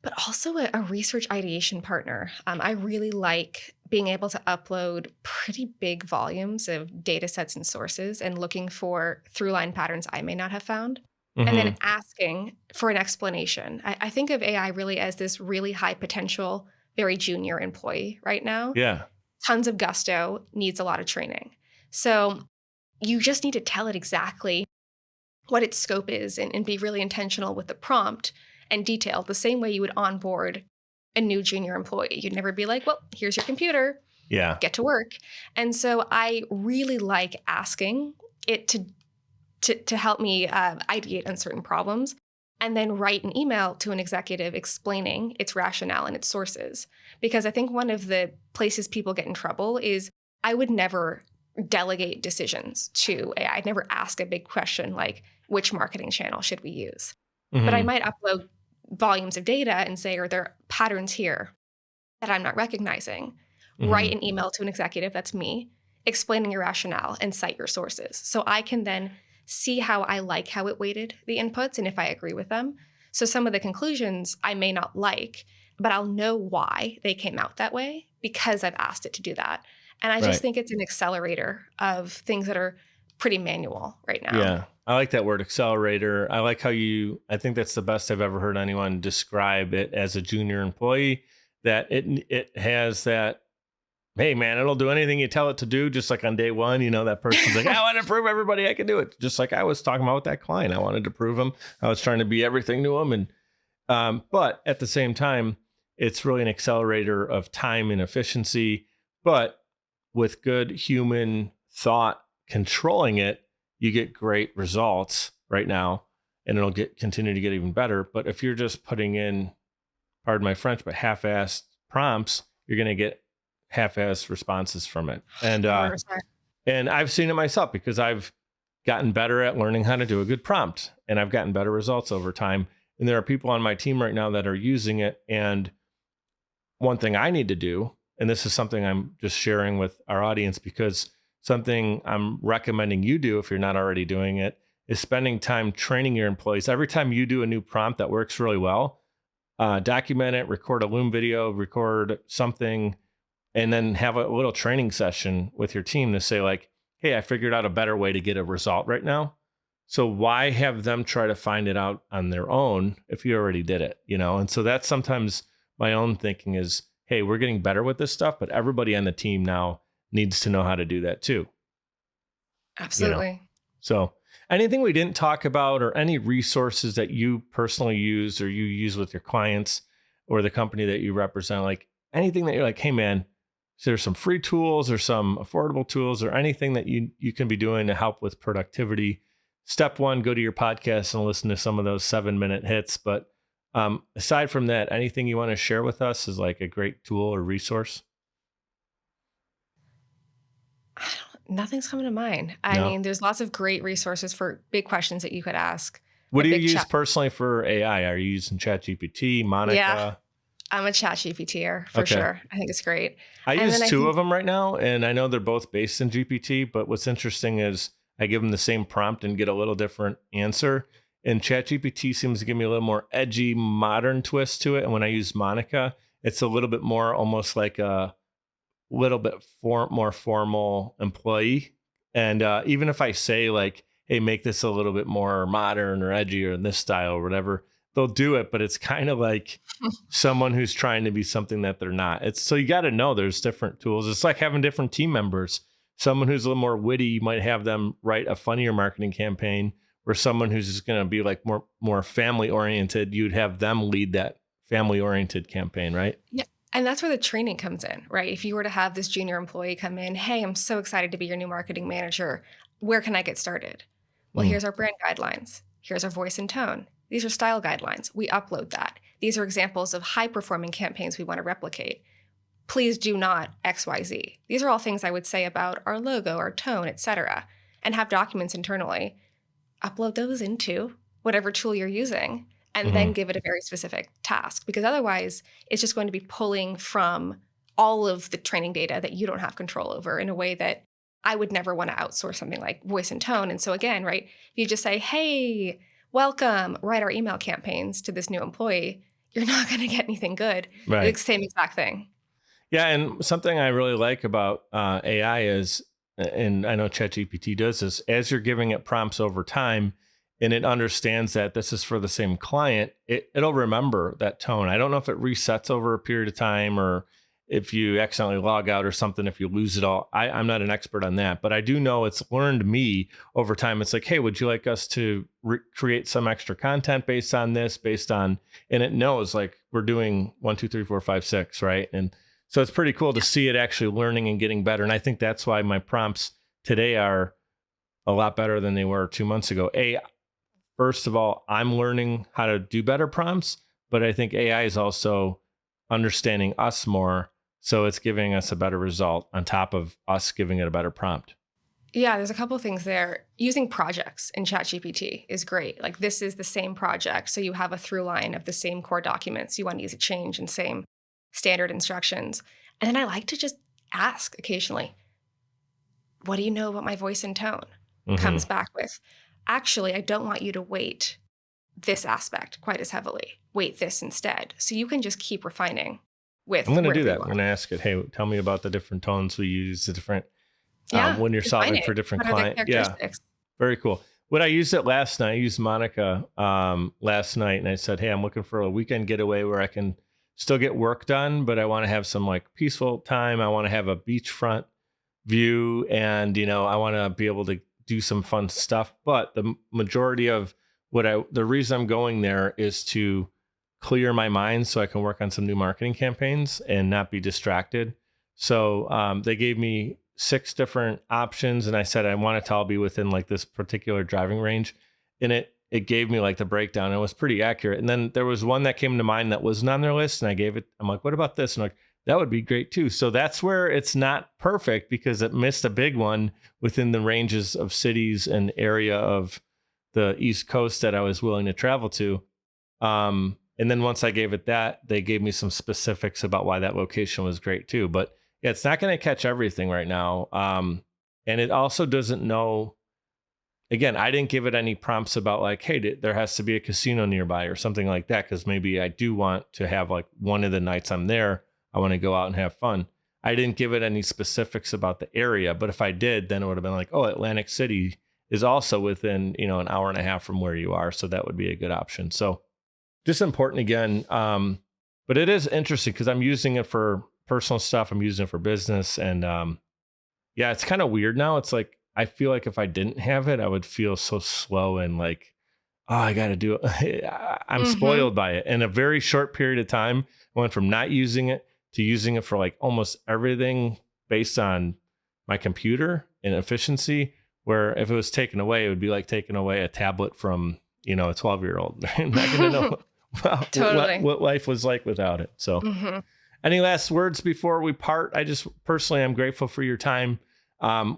but also a research ideation partner. I really like being able to upload pretty big volumes of data sets and sources and looking for through line patterns I may not have found. And then Hmm. asking for an explanation. I think of AI really as this really high potential, very junior employee right now. Yeah. Tons of gusto, needs a lot of training. So you just need to tell it exactly what its scope is and be really intentional with the prompt and detail the same way you would onboard a new junior employee. You'd never be like, well, here's your computer, Yeah. get to work. And so I really like asking it to help me ideate on certain problems and then write an email to an executive explaining its rationale and its sources. Because I think one of the places people get in trouble is I would never delegate decisions to AI. I'd never ask a big question like, which marketing channel should we use? But I Hmm. might upload volumes of data and say, are there patterns here that I'm not recognizing? Hmm. Write an email to an executive, that's me, explaining your rationale and cite your sources. So I can then see how I like how it weighted the inputs and if I agree with them. So some of the conclusions I may not like, but I'll know why they came out that way because I've asked it to do that. And I just Right. think it's an accelerator of things that are pretty manual right now. Yeah. I like that word accelerator. I like how I think that's the best I've ever heard anyone describe it as a junior employee, that it has that, hey man, it'll do anything you tell it to do. Just like on day one, that person's like, I want to prove everybody I can do it. Just like I was talking about with that client, I wanted to prove him. I was trying to be everything to him. And, but at the same time, it's really an accelerator of time and efficiency, but with good human thought controlling it, you get great results right now, and it'll continue to get even better. But if you're just putting in, pardon my French, but half-assed prompts, you're going to get half-assed responses from it. And I've seen it myself because I've gotten better at learning how to do a good prompt, and I've gotten better results over time. And there are people on my team right now that are using it. And one thing I need to do, and this is something I'm just sharing with our audience because something I'm recommending you do if you're not already doing it, is spending time training your employees. Every time you do a new prompt that works really well, document it, record a Loom video, record something, and then have a little training session with your team to say like, hey, I figured out a better way to get a result right now. So why have them try to find it out on their own if you already did it, And so that's sometimes my own thinking is, hey, we're getting better with this stuff, but everybody on the team now needs to know how to do that too, you know? Absolutely. So anything we didn't talk about or any resources that you personally use or you use with your clients or the company that you represent, like anything that you're like, hey man, is there some free tools or some affordable tools or anything that you can be doing to help with productivity, step one, go to your podcast and listen to some of those 7-minute hits. But aside from that, anything you want to share with us is like a great tool or resource? Nothing's coming to mind. I No. mean, there's lots of great resources for big questions that you could ask. What A do you big use chat. personally for AI? Are you using ChatGPT, Yeah, Monica? I'm a chat GPTer for Okay. sure. I think it's great. I And use then I two think, of them right now, and I know they're both based in GPT, but what's interesting is I give them the same prompt and get a little different answer. And ChatGPT seems to give me a little more edgy, modern twist to it. And when I use Monica, it's a little bit more almost like a little bit more formal employee. And even if I say like, "Hey, make this a little bit more modern or edgy or in this style or whatever," they'll do it. But it's kind of like someone who's trying to be something that they're not. It's so you got to know there's different tools. It's like having different team members. Someone who's a little more witty, you might have them write a funnier marketing campaign, or someone who's just going to be like more family oriented. You'd have them lead that family oriented campaign, right? yeah, and that's where the training comes in, right? If you were to have this junior employee come in, hey, I'm so excited to be your new marketing manager. Where can I get started? Well, Mm, here's our brand guidelines. Here's our voice and tone. These are style guidelines. We upload that. These are examples of high performing campaigns we want to replicate. Please do not XYZ. These are all things I would say about our logo, our tone, etc., and have documents internally. Upload those into whatever tool you're using and then mhm. give it a very specific task, because otherwise it's just going to be pulling from all of the training data that you don't have control over in a way that I would never want to outsource something like voice and tone. And so again, right, if you just say, hey, welcome, write our email campaigns to this new employee, you're not going to get anything good. The Right. same exact thing. Yeah, and something I really like about AI is, and I know ChatGPT does this, as you're giving it prompts over time, and it understands that this is for the same client, it'll remember that tone. I don't know if it resets over a period of time or if you accidentally log out or something, if you lose it all. I'm not an expert on that, but I do know it's learned me over time. It's like, hey, would you like us to create some extra content based on this, based on, and it knows like we're doing 1, 2, 3, 4, 5, 6, right? And so it's pretty cool to see it actually learning and getting better. And I think that's why my prompts today are a lot better than they were 2 months ago. First of all, I'm learning how to do better prompts, but I think AI is also understanding us more. So it's giving us a better result on top of us giving it a better prompt. Yeah, there's a couple of things there. Using projects in ChatGPT is great. Like this is the same project. So you have a through line of the same core documents. You want to use a change and same standard instructions. And then I like to just ask occasionally, what do you know about my voice and tone? Hmm. Comes back with, actually, I don't want you to weight this aspect quite as heavily. Weight this instead. So you can just keep refining I'm with going to do wherever that. you I'm are. going to ask it, hey, tell me about the different tones we use, the different, Yeah, when you're solving refining. for different What are the client. Yeah. characteristics? Very cool. When I used it last night, I used Monica last night, and I said, "Hey, I'm looking for a weekend getaway where I can still get work done, but I want to have some like peaceful time. I want to have a beachfront view, and I want to be able to do some fun stuff. But the majority of the reason I'm going there is to clear my mind so I can work on some new marketing campaigns and not be distracted. So they gave me 6 different options, and I said I want it to all be within like this particular driving range, and it gave me like the breakdown. It was pretty accurate. And then there was one that came to mind that wasn't on their list, and I gave it. I'm like, what about this? And like, that would be great too. So that's where it's not perfect because it missed a big one within the ranges of cities and area of the East Coast that I was willing to travel to. And then once I gave it that, they gave me some specifics about why that location was great too. But yeah, it's not going to catch everything right now. And it also doesn't know. Again, I didn't give it any prompts about like, hey, there has to be a casino nearby or something like that, because maybe I do want to have like one of the nights I'm there, I want to go out and have fun. I didn't give it any specifics about the area, but if I did, then it would have been like, oh, Atlantic City is also within, an hour and a half from where you are. So that would be a good option. So just important again. But it is interesting because I'm using it for personal stuff. I'm using it for business. And yeah, it's kind of weird now. It's like, I feel like if I didn't have it, I would feel so slow and like, oh, I got to do it. I'm Mm-hmm. spoiled by it. In a very short period of time, I went from not using it to using it for like almost everything based on my computer and efficiency, where if it was taken away, it would be like taking away a tablet from, a 12-year-old. I'm not going to know Totally. what life was like without it. So Hmm. any last words before we part? I just personally, I'm grateful for your time.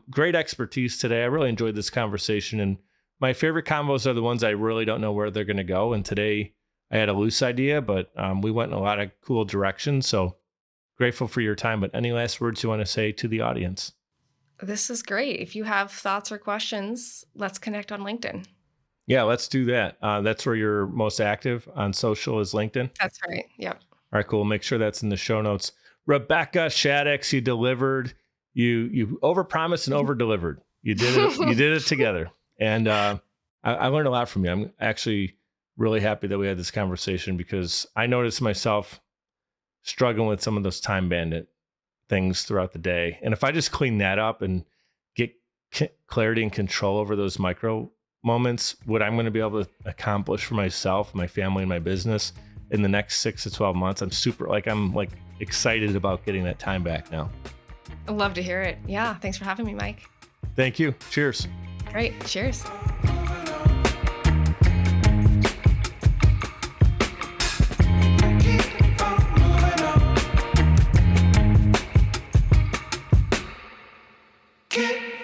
Great expertise today. I really enjoyed this conversation, and my favorite combos are the ones I really don't know where they're going to go. And today I had a loose idea, but we went in a lot of cool directions. So grateful for your time. But any last words you want to say to the audience? This is great. If you have thoughts or questions, let's connect on LinkedIn. Yeah, let's do that. That's where you're most active on social, is LinkedIn. That's right. Yep. All right, cool. Make sure that's in the show notes. Rebecca Shaddix, you delivered. You overpromised and overdelivered. You did it. You did it together. And I learned a lot from you. I'm actually really happy that we had this conversation, because I noticed myself struggling with some of those time bandit things throughout the day. And if I just clean that up and get clarity and control over those micro moments, what I'm going to be able to accomplish for myself, my family, and my business in the next 6 to 12 months, I'm excited about getting that time back now. I'd love to hear it. Yeah. Thanks for having me, Mike. Thank you. Cheers. Great. Cheers. Keep